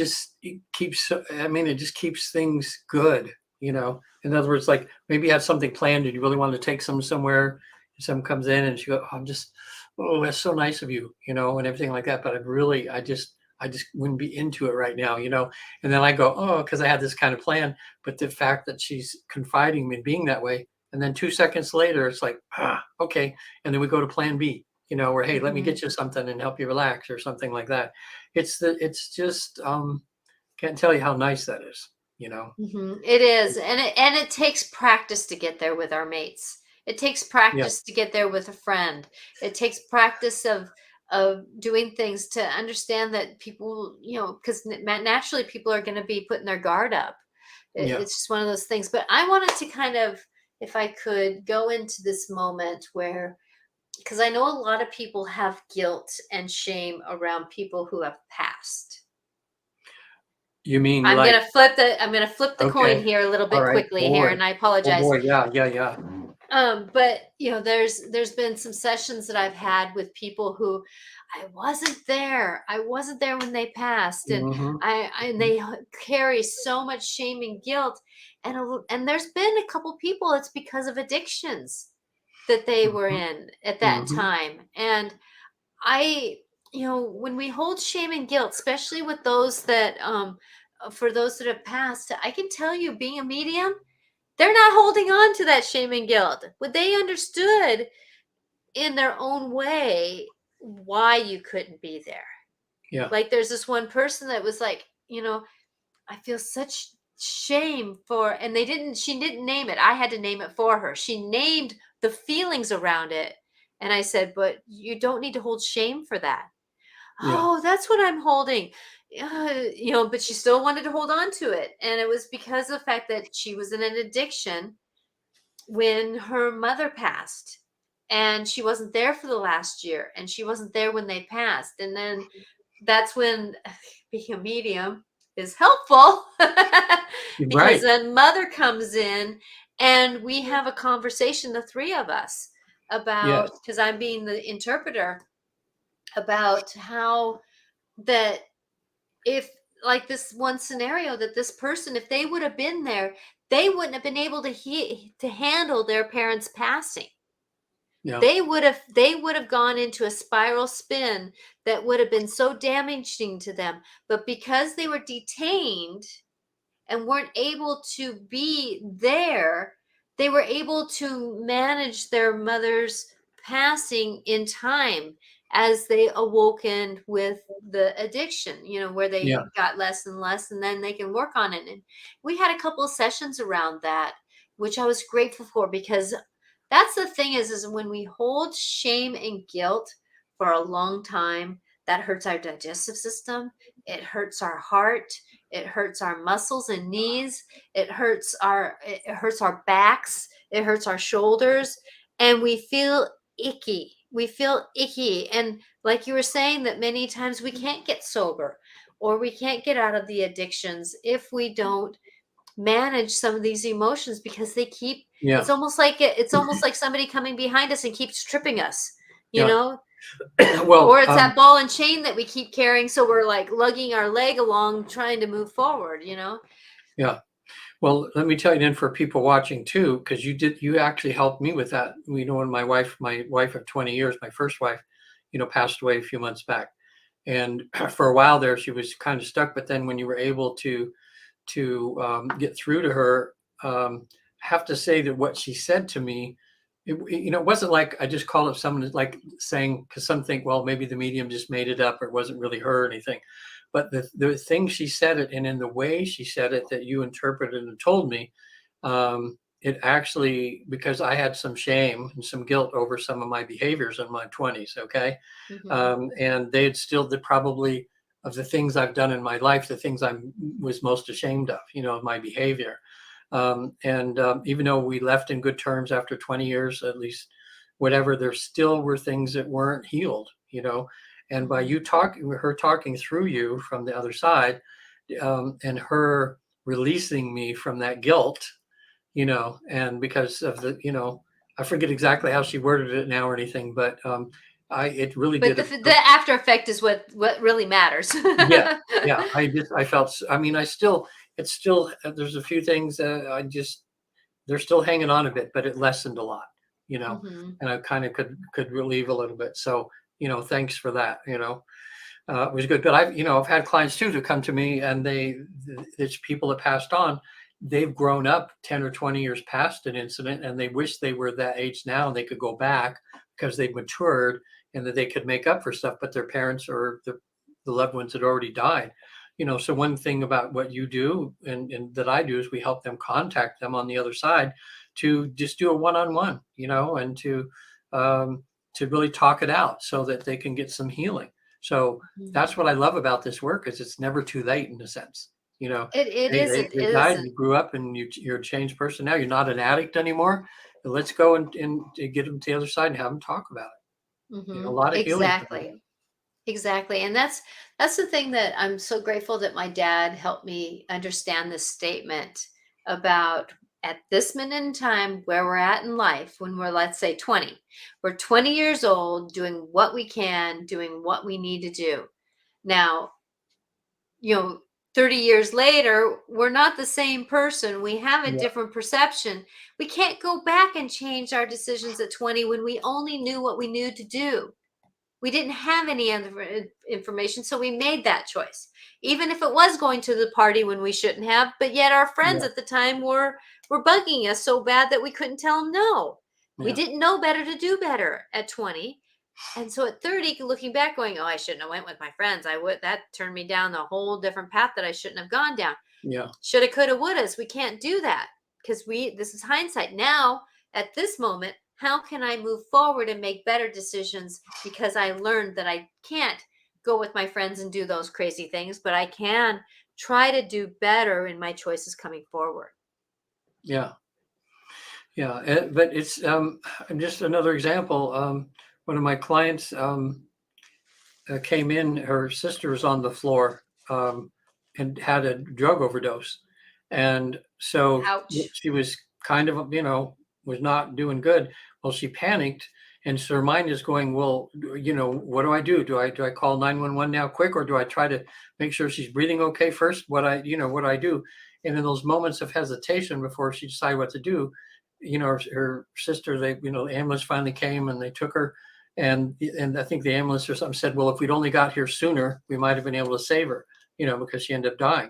keeps I mean, it just keeps things good, you know? In other words, like, maybe you have something planned and you really want to take some somewhere, and someone comes in and she goes, "Oh, I'm just oh, that's so nice of you," and everything like that, but I just wouldn't be into it right now, you know? And then I go, "Oh, because I had this kind of plan," but the fact that she's confiding me and being that way, and then 2 seconds later, it's like, "Ah, okay," and then we go to plan B, where, "Hey, let me Hmm. get you something and help you relax," or something like that. It's just, can't tell you how nice that is, you know? Hmm. It is, and it takes practice to get there with our mates. It takes Yeah, practice to get there with a friend. It takes practice of doing things to understand that people, because naturally people are going to be putting their guard up. yeah. It's just one of those things. But I wanted to kind of, if I could, go into this moment where, because I know a lot of people have guilt and shame around people who have passed. You mean I'm gonna flip the coin okay, here a little bit alright. quickly Oh, here, boy. and I Oh, apologize. boy, yeah, yeah, yeah. But there's been some sessions that I've had with people who I wasn't there. I wasn't there when they passed, and Mhm. and they carry so much shame and guilt, and there's been a couple people. It's because of addictions that they were Mhm. in at that Mhm. time, and I, when we hold shame and guilt, especially with those that, for those that have passed, I can tell you, being a medium, they're not holding on to that shame and guilt. But they understood in their own way why you couldn't be there. Yeah, Like there's this one person that was like, I feel such shame for, and she didn't name it. I had to name it for her. She named the feelings around it. And I said, but you don't need to hold shame for that. yeah, Oh, that's what I'm holding. But she still wanted to hold on to it. And it was because of the fact that she was in an addiction when her mother passed. And she wasn't there for the last year. And she wasn't there when they passed. And then that's when being a medium is helpful because right. then mother comes in and we have a conversation, the three of us, Yes. about, because I'm being the interpreter, about how that, if, like this one scenario, that this person, if they would have been there, they wouldn't have been able to handle their parents passing. Yeah, They would have gone into a spiral spin that would have been so damaging to them. But because they were detained and weren't able to be there, they were able to manage their mother's passing in time as they awoken with the addiction, where yeah, they got less and less, and then they can work on it. And we had a couple of sessions around that, which I was grateful for, because that's the thing is when we hold shame and guilt for a long time, that hurts our digestive system. It hurts our heart. It hurts our muscles and knees. It hurts our backs. It hurts our shoulders, and we feel icky. We feel icky, and like you were saying, that many times we can't get sober, or we can't get out of the addictions if we don't manage some of these emotions, because they keep. yeah, It's almost like somebody coming behind us and keeps tripping us. You yeah. know, or Well, it's that ball and chain that we keep carrying, so we're like lugging our leg along trying to move forward. yeah. Well, let me tell you then for people watching too, because you actually helped me with that. When my wife of 20 years, my first wife, passed away a few months back. And for a while there, she was kind of stuck. But then when you were able to get through to her, I have to say that what she said to me, it wasn't like I just called up someone like saying, because some think, well, maybe the medium just made it up or it wasn't really her or anything. But the thing she said it, and in the way she said it that you interpreted and told me, it actually, because I had some shame and some guilt over some of my behaviors in my 20s. Okay. Hmm. And they had still, they probably of the things I've done in my life, the things I was most ashamed of, my behavior. And even though we left in good terms after 20 years, at least, whatever, there still were things that weren't healed, and by her talking through you from the other side, and her releasing me from that guilt, and because of I forget exactly how she worded it now or anything, but it really But did. the after effect is what really matters. Yeah, yeah. I felt. I mean, it's still. There's a few things they're still hanging on a bit, but it lessened a lot, Mhm. and I kind of could relieve a little bit. So, thanks for that. It was good. But I've had clients too to come to me, and it's people that passed on. They've grown up 10 or 20 years past an incident, and they wish they were that age now and they could go back because they've matured and that they could make up for stuff, but their parents or the loved ones had already died. So one thing about what you do and that I do is we help them contact them on the other side to just do a one-on-one, and to really talk it out so that they can get some healing. So Mhm. that's what I love about this work is it's never too late in a sense. It Hey, isn't. they It died, isn't. you grew up and you're a changed person now. You're not an addict anymore. Let's go and get them to the other side and have them talk about it. A Mhm. lot of healing can Exactly. happen. Exactly. And that's the thing that I'm so grateful that my dad helped me understand this statement about at this minute in time where we're at in life when we're, let's say, 20. We're 20 years old doing what we can, doing what we need to do. Now, you know, 30 years later, we're not the same person. We have a Yeah, different perception. We can't go back and change our decisions at 20 when we only knew what we knew to do. We didn't have any other information, so we made that choice. Even if it was going to the party when we shouldn't have, but yet our friends yeah, at the time were bugging us so bad that we couldn't tell them no. We yeah, didn't know better to do better at 20. And so at 30, looking back, going, "Oh, I shouldn't have went with my friends. I would that turned me down a whole different path that I shouldn't have gone down. yeah, Shoulda, coulda, wouldas." We can't do that because this is hindsight. Now, at this moment, how can I move forward and make better decisions because I learned that I can't go with my friends and do those crazy things, but I can try to do better in my choices coming forward. yeah, yeah. But it's just another example. One of my clients came in. Her sister was on the floor and had a drug overdose, and so Ouch. she was kind of was not doing good. Well, she panicked, and so her mind is going, well, what do I do? Do I call 911 now quick, or do I try to make sure she's breathing okay first? What do I do? And in those moments of hesitation before she decided what to do, her sister, the ambulance finally came and they took her, and I think the ambulance or something said, well, if we'd only got here sooner, we might have been able to save her, because she ended up dying.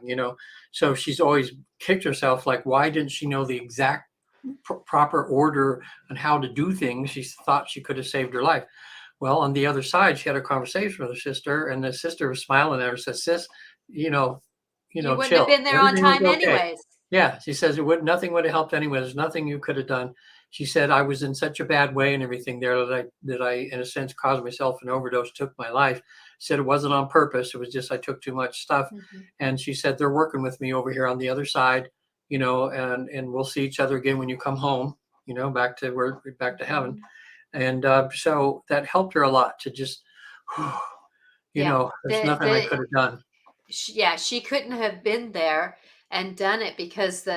So she's always kicked herself, like, why didn't she know the exact proper order on how to do things? She thought she could have saved her life. Well, on the other side, she had a conversation with her sister, and the sister was smiling at her, says, sis, you know, You wouldn't have chill. been there on Everything was time okay. anyways. Yeah, she says nothing would have helped anyway. There's nothing you could have done. She said I was in such a bad way and everything there that I in a sense caused myself an overdose, took my life. Said it wasn't on purpose. It was just I took too much stuff. Mhm. And she said they're working with me over here on the other side, and we'll see each other again when you come home, back to heaven. Mhm. And so that helped her a lot to just, Yeah. there's nothing I could have done. Yeah, she couldn't have been there and done it because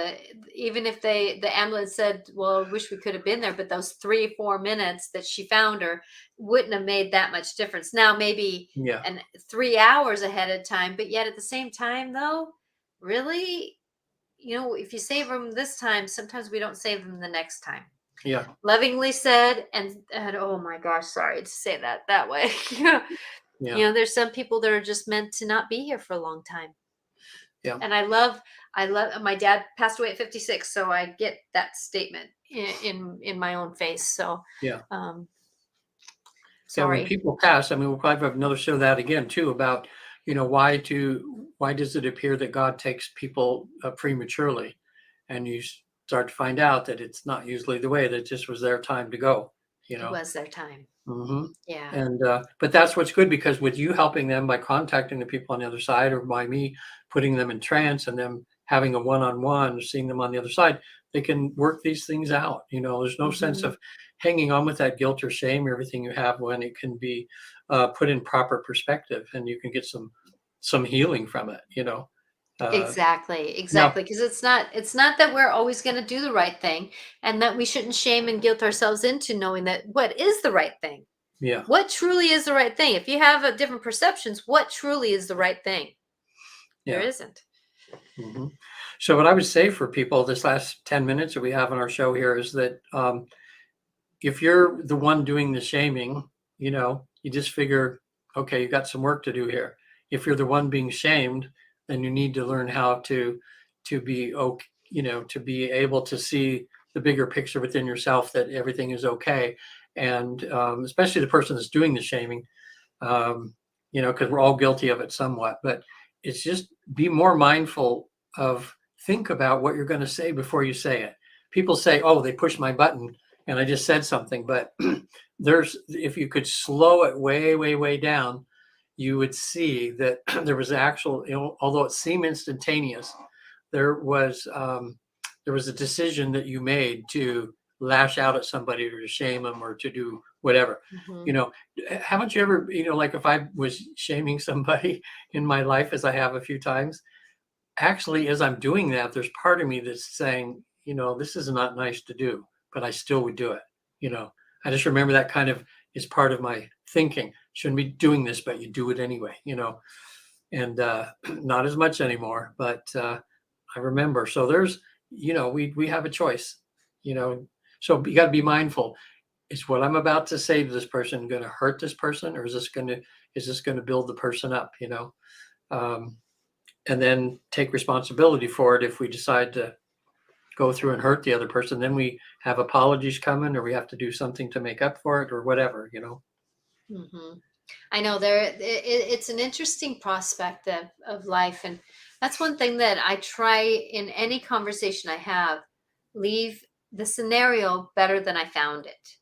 even if the ambulance said, well, I wish we could have been there, but those 3 or 4 minutes that she found her wouldn't have made that much difference. Now maybe Yeah, and 3 hours ahead of time, but yet at the same time though, really, if you save them this time, sometimes we don't save them the next time. yeah, Lovingly said, and oh my gosh, sorry to say that way. yeah, There's some people that are just meant to not be here for a long time. yeah, And I love my dad passed away at 56, so I get that statement in my own face. So yeah. um Yeah, when sorry. people pass, I mean, we'll probably have another show that again too about, why does it appear that God takes people prematurely, and you start to find out that it's not usually the way, that just was their time to go. You It know, was their time. Mhm. Yeah. And, but that's what's good because with you helping them by contacting the people on the other side or by me putting them in trance and them having a one-on-one, seeing them on the other side, they can work these things out. There's no sense Hmm. of hanging on with that guilt or shame or everything you have when it can be put in proper perspective and you can get some healing from it. Uh, Exactly, now, exactly. Because it's not that we're always going to do the right thing, and that we shouldn't shame and guilt ourselves into knowing that what is the right thing. yeah, What truly is the right thing? If you have a different perceptions, what truly is the right thing? There yeah. isn't. Hmm. So what I would say for people this last 10 minutes that we have on our show here is that if you're the one doing the shaming, you just figure, okay, you got some work to do here. If you're the one being shamed, then you need to learn how to be okay, to be able to see the bigger picture within yourself that everything is okay, and especially the person that's doing the shaming, um, because we're all guilty of it somewhat. But it's just be more mindful of think about what you're going to say before you say it. People say, "Oh, they pushed my button and I just said something," but there's if you could slow it way, way, way down, you would see that there was actual, although it seemed instantaneous, there was um, there was a decision that you made to lash out at somebody or to shame them or to do whatever. Hmm. You know, haven't you ever, like if I was shaming somebody in my life, as I have a few times, actually, as I'm doing that, there's part of me that's saying, this is not nice to do, but I still would do it. You know, I just remember that kind of is part of my thinking. Shouldn't be doing this, but you do it anyway. And not as much anymore, but I remember. So there's, we have a choice, you know. So you got to be mindful. Is what I'm about to say to this person going to hurt this person, or is this going to build the person up? Um, and then take responsibility for it if we decide to go through and hurt the other person. Then we have apologies coming, or we have to do something to make up for it, or whatever. Hmm. I know it's an interesting prospect of life. And that's one thing that I try in any conversation I have, leave the scenario better than I found it.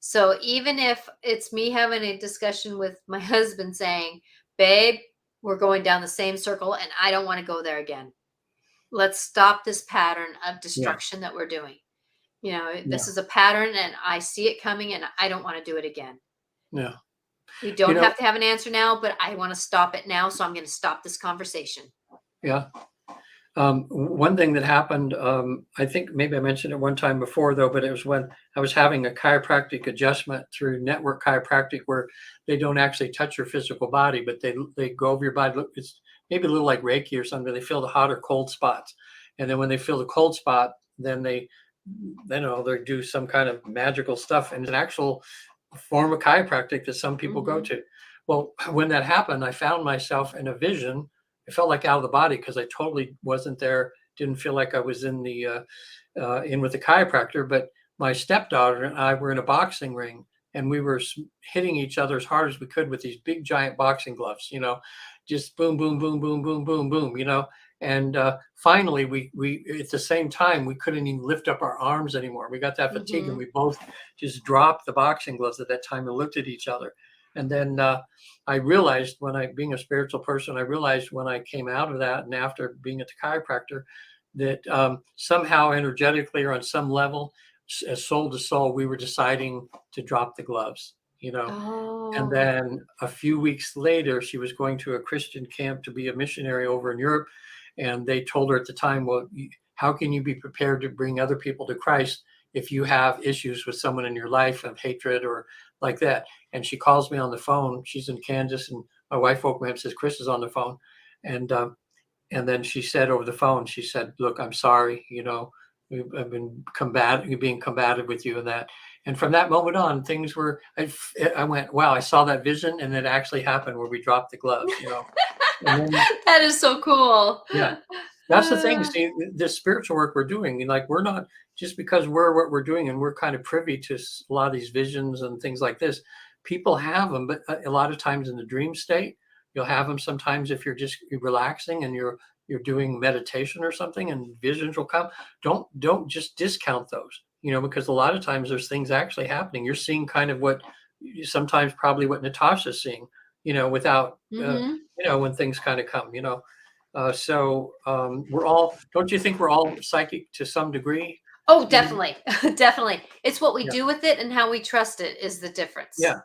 So even if it's me having a discussion with my husband saying, babe, we're going down the same circle and I don't want to go there again. Let's stop this pattern of Yeah, destruction that we're doing. This yeah, is a pattern and I see it coming and I don't want to do it again. yeah. We You don't know, have to have an answer now, but I want to stop it now. So I'm going to stop this conversation. yeah. One thing that happened, I think maybe I mentioned it one time before though, but it was when I was having a chiropractic adjustment through network chiropractic where they don't actually touch your physical body, but they go over your body. Look, it's maybe a little like Reiki or something. They feel the hot or cold spots. And then when they feel the cold spot, then they do some kind of magical stuff. And it's an actual form of chiropractic that some people go Hmm. to. Well, when that happened, I found myself in a vision. It felt like out of the body because I totally wasn't there. Didn't feel like I was in with the chiropractor. But my stepdaughter and I were in a boxing ring, and we were hitting each other as hard as we could with these big giant boxing gloves. Just boom, boom, boom, boom, boom, boom, boom. And finally, we at the same time we couldn't even lift up our arms anymore. We got that fatigue, and Hmm. we both just dropped the boxing gloves at that time and looked at each other. And then I realized being a spiritual person, I realized when I came out of that and after being at the chiropractor that somehow energetically or on some level, as soul to soul, we were deciding to drop the gloves. And Oh. then a few weeks later, she was going to a Christian camp to be a missionary over in Europe. And they told her at the time, well, how can you be prepared to bring other people to Christ if you have issues with someone in your life of hatred or like that? And she calls me on the phone. She's in Kansas, and my wife woke me up and says, Chris is on the phone. And then she said over the phone, she said, look, I'm sorry, I've been being combative with you and that. And from that moment on, things were, I went, wow, I saw that vision and it actually happened where we dropped the gloves. And then, That is so cool. yeah, that's the thing. Uh, See, the spiritual work we're doing, like we're not just because we're what we're doing and we're kind of privy to a lot of these visions and things like this. People have them, but a lot of times in the dream state, you'll have them sometimes if you're relaxing and you're doing meditation or something, and visions will come. Don't just discount those, because a lot of times there's things actually happening. You're seeing kind of what sometimes probably what Natasha's seeing, without, Mm-hmm. when things kind of come, we're all, don't you think we're all psychic to some degree? Oh, You know? definitely. Definitely. It's what we Yeah. do with it and how we trust it is the difference. Yeah.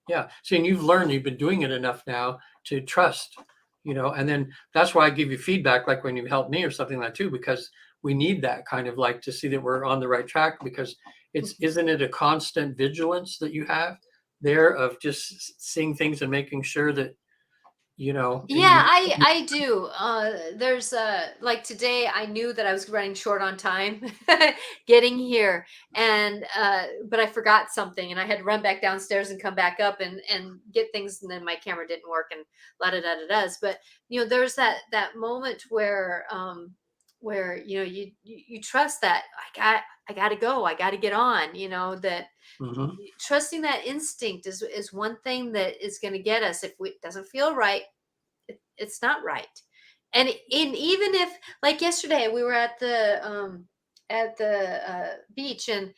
Yeah. See, and you've been doing it enough now to trust, and then that's why I give you feedback, like when you help me or something like that too, because we need that kind of like to see that we're on the right track, because isn't it a constant vigilance that you have there of just seeing things and making sure that, Yeah, I do. There's like today I knew that I was running short on time getting here, and but I forgot something and I had to run back downstairs and come back up and get things, and then my camera didn't work and la da da da does. But there's that moment where you trust that I got to go, I got to get on, that Mhm. trusting that instinct is one thing that is going to get us. If it doesn't feel right, it's not right. And even if, like yesterday, we were at the beach, and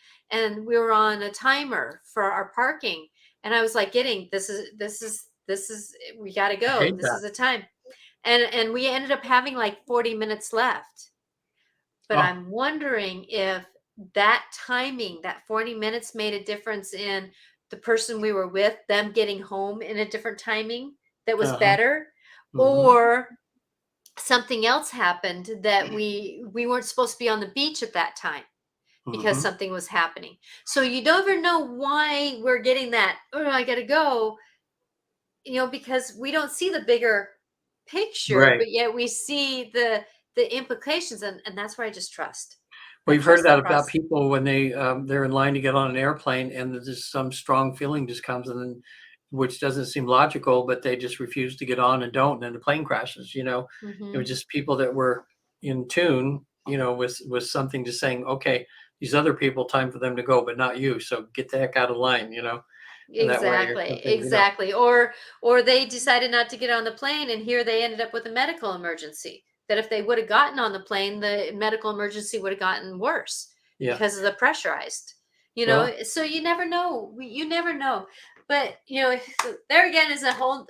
we were on a timer for our parking, and I was like, getting this is we got to I go, hate this that. is the time. And we ended up having like 40 minutes left, but Oh, I'm wondering if that timing, that 40 minutes, made a difference in the person we were with, them getting home in a different timing that was uh-huh. better, Mhm. or something else happened that we weren't supposed to be on the beach at that time because Mhm. something was happening. So you don't ever know why we're getting that, oh, I got to go, because we don't see the bigger picture, Right. but yet we see the implications, and that's where I just trust. Well, I you've heard trust that the about process. people when they're in line to get on an airplane, and there's just some strong feeling just comes, and then which doesn't seem logical, but they just refuse to get on and don't, and then the plane crashes. It was Hmm. just people that were in tune, with something, just saying, okay, these other people, time for them to go, but not you. So get the heck out of line, and that way or Exactly, something. exactly. Or they decided not to get on the plane, and here they ended up with a medical emergency. That if they would have gotten on the plane, the medical emergency would have gotten worse Yeah. because of the pressurized. Well, So you never know. You never know. But there again is a whole.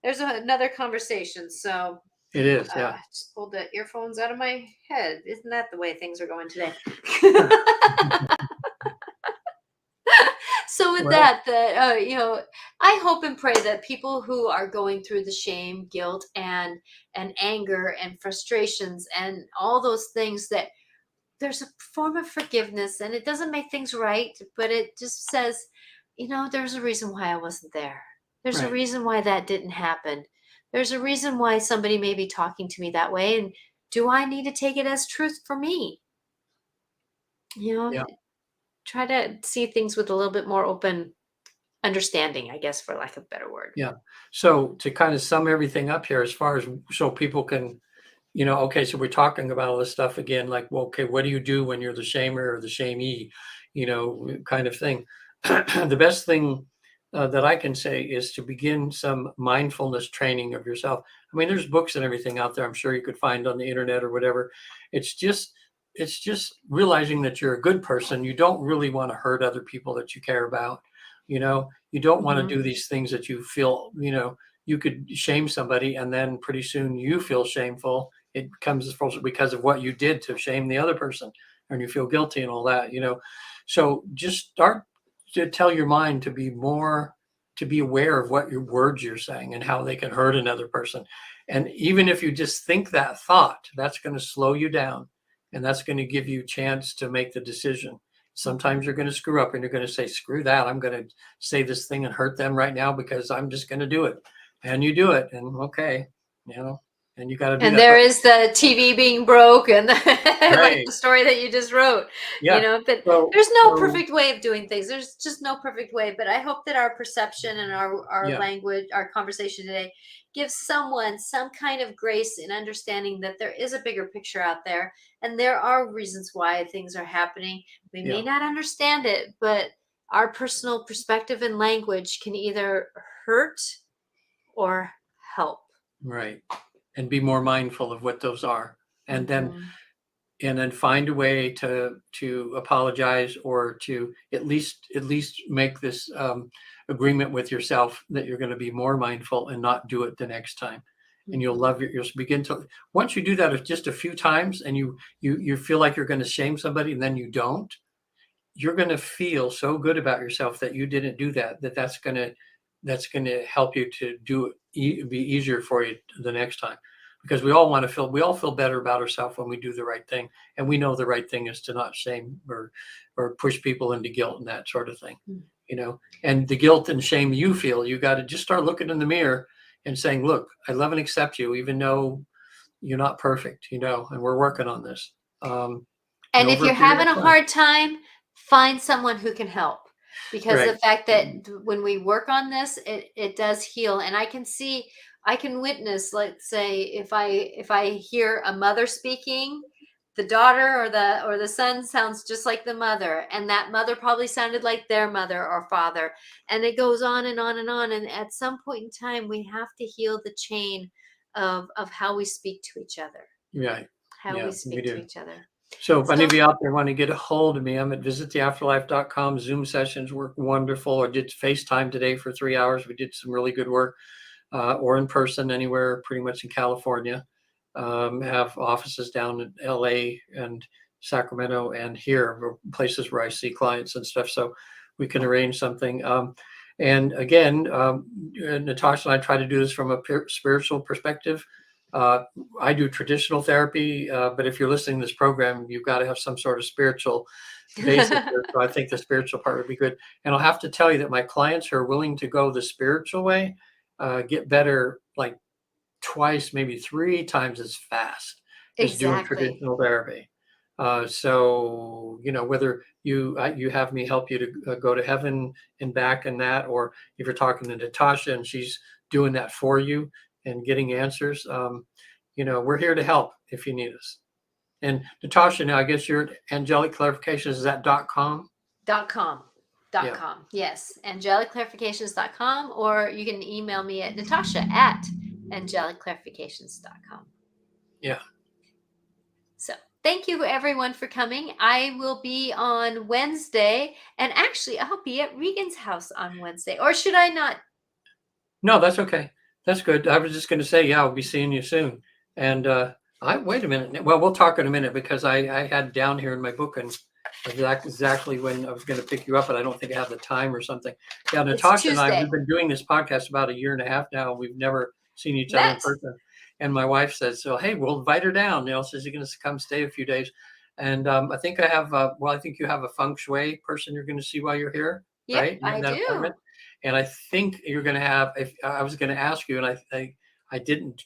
There's another conversation. So it is. Yeah. I just pulled the earphones out of my head. Isn't that the way things are going today? So with Well, that, I hope and pray that people who are going through the shame, guilt, and anger and frustrations and all those things, that there's a form of forgiveness, and it doesn't make things right, but it just says, there's a reason why I wasn't there. There's a right. reason why that didn't happen. There's a reason why somebody may be talking to me that way, and do I need to take it as truth for me? You know, Yeah. try to see things with a little bit more open understanding, I guess, for lack of a better word. Yeah. So to kind of sum everything up here, as far as so people can, okay, so we're talking about all this stuff again, like, well, okay, what do you do when you're the shamer or the shamee, kind of thing. The best thing that I can say is to begin some mindfulness training of yourself. I mean, there's books and everything out there, I'm sure you could find on the internet or whatever. It's just, it's just realizing that you're a good person. You don't really want to hurt other people that you care about. You don't want to Mhm. do these things that you feel, you could shame somebody, and then pretty soon you feel shameful. It comes because of what you did to shame the other person, and you feel guilty and all that. So just start to tell your mind to be aware of what your words you're saying and how they can hurt another person. And even if you just think that thought, that's going to slow you down, and that's going to give you a chance to make the decision. Mhm. Sometimes you're going to screw up and you're going to say, screw that, I'm going to say this thing and hurt them right now because I'm just going to do it. And you do it, and okay, you know and you got to do And that. there But is the TV being broke, and like right. the story that you just wrote, Yeah. but So there's no so perfect way of doing things. There's just no perfect way. But I hope that our perception and our yeah. language, our conversation today, gives someone some kind of grace in understanding that there is a bigger picture out there, and there are reasons why things are happening. We may Yeah. not understand it, but our personal perspective and language can either hurt or help. Right. And be more mindful of what those are. And then Mhm. and then find a way to apologize, or to at least make this agreement with yourself that you're going to be more mindful and not do it the next time. And you'll love you'll begin to, once you do that just a few times, and you feel like you're going to shame somebody, and then you don't, you're going to feel so good about yourself that you didn't do that, that's going to help you to do it, be easier for you the next time. Because we all feel better about ourselves when we do the right thing, and we know the right thing is to not shame or push people into guilt and that sort of thing. And the guilt and shame you feel, you got to just start looking in the mirror and saying, look, I love and accept you, even though you're not perfect, and we're working on this. And if you're having a hard time, find someone who can help, because the fact that when we work on this, it does heal. And I can witness, let's say, if I hear a mother speaking, the daughter or the son sounds just like the mother, and that mother probably sounded like their mother or father, and it goes on and on and on. And at some point in time, we have to heal the chain of how we speak to each other. Right. How we speak to each other. So if any of you out there want to get a hold of me, I'm at visittheafterlife.com. Zoom sessions work wonderful. I did FaceTime today for 3 hours. We did some really good work, or in person anywhere, pretty much in California. Have offices down in LA and Sacramento and here, places where I see clients and stuff. So we can arrange something. And again, Natasha and I try to do this from a spiritual perspective. I do traditional therapy, but if you're listening to this program, you've got to have some sort of spiritual basis here. So I think the spiritual part would be good. And I'll have to tell you that my clients who are willing to go the spiritual way get better like twice, maybe 3 times as fast as doing traditional therapy. So, whether you have me help you to go to heaven and back and that, or if you're talking to Natasha and she's doing that for you and getting answers, we're here to help if you need us. And Natasha, now I guess you're at Angelic Clarifications, is that .com? .com. Yes, angelicclarifications.com, or you can email me at natasha@angelicclarifications.com. Yeah. So thank you everyone for coming. I will be on Wednesday, and actually I'll be at Regan's house on Wednesday. Or should I not? No, that's okay. That's good. I was just going to say, yeah, I'll be seeing you soon. And wait a minute. Well, we'll talk in a minute, because I had down here in my book and exactly when I was going to pick you up, but I don't think I have the time or something. Yeah, Natasha and I, we've been doing this podcast about 1.5 years now. We've never seen each other in person. And my wife says, so, hey, we'll invite her down. Says you're going to come stay a few days. And I think I have, I think you have a feng shui person you're going to see while you're here, right? I do. Appointment? And I think you're going to have, if I was going to ask you, and I didn't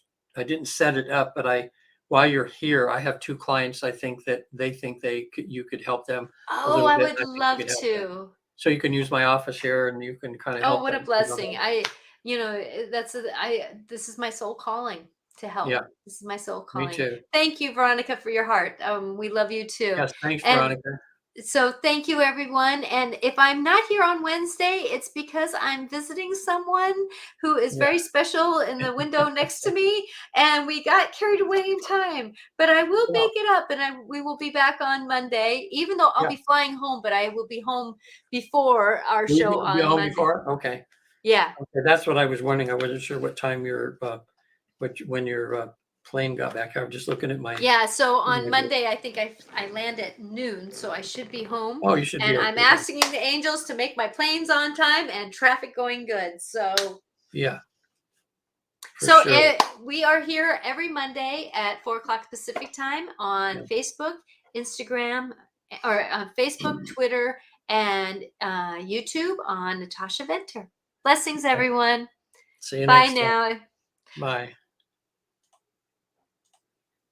set it up, but while you're here, I have 2 clients. I think that you could help them. Oh, I would love to. So you can use my office here, and you can kind of help. Oh, what a blessing! This is my soul calling to help. Yeah. This is my soul calling. Me too. Thank you, Veronica, for your heart. We love you too. Yes, thanks, Veronica. So thank you, everyone. And if I'm not here on Wednesday, it's because I'm visiting someone who is very special in the window next to me, and we got carried away in time. But I will make it up, and we will be back on Monday, even though I'll be flying home, but I will be home before our show on Monday. Before? Okay. Yeah. Okay, that's what I was wondering. I wasn't sure what time when your plane got back. I was just looking at my. Yeah, so on Monday, I think I land at noon, so I should be home. Oh, you should be. And I'm asking the angels to make my planes on time and traffic going good. So. Yeah. So we are here every Monday at 4:00 Pacific time on Facebook, Instagram, or on Facebook, Twitter, and YouTube on Natasha Venter. Blessings, everyone. See you Bye next now. time. Bye.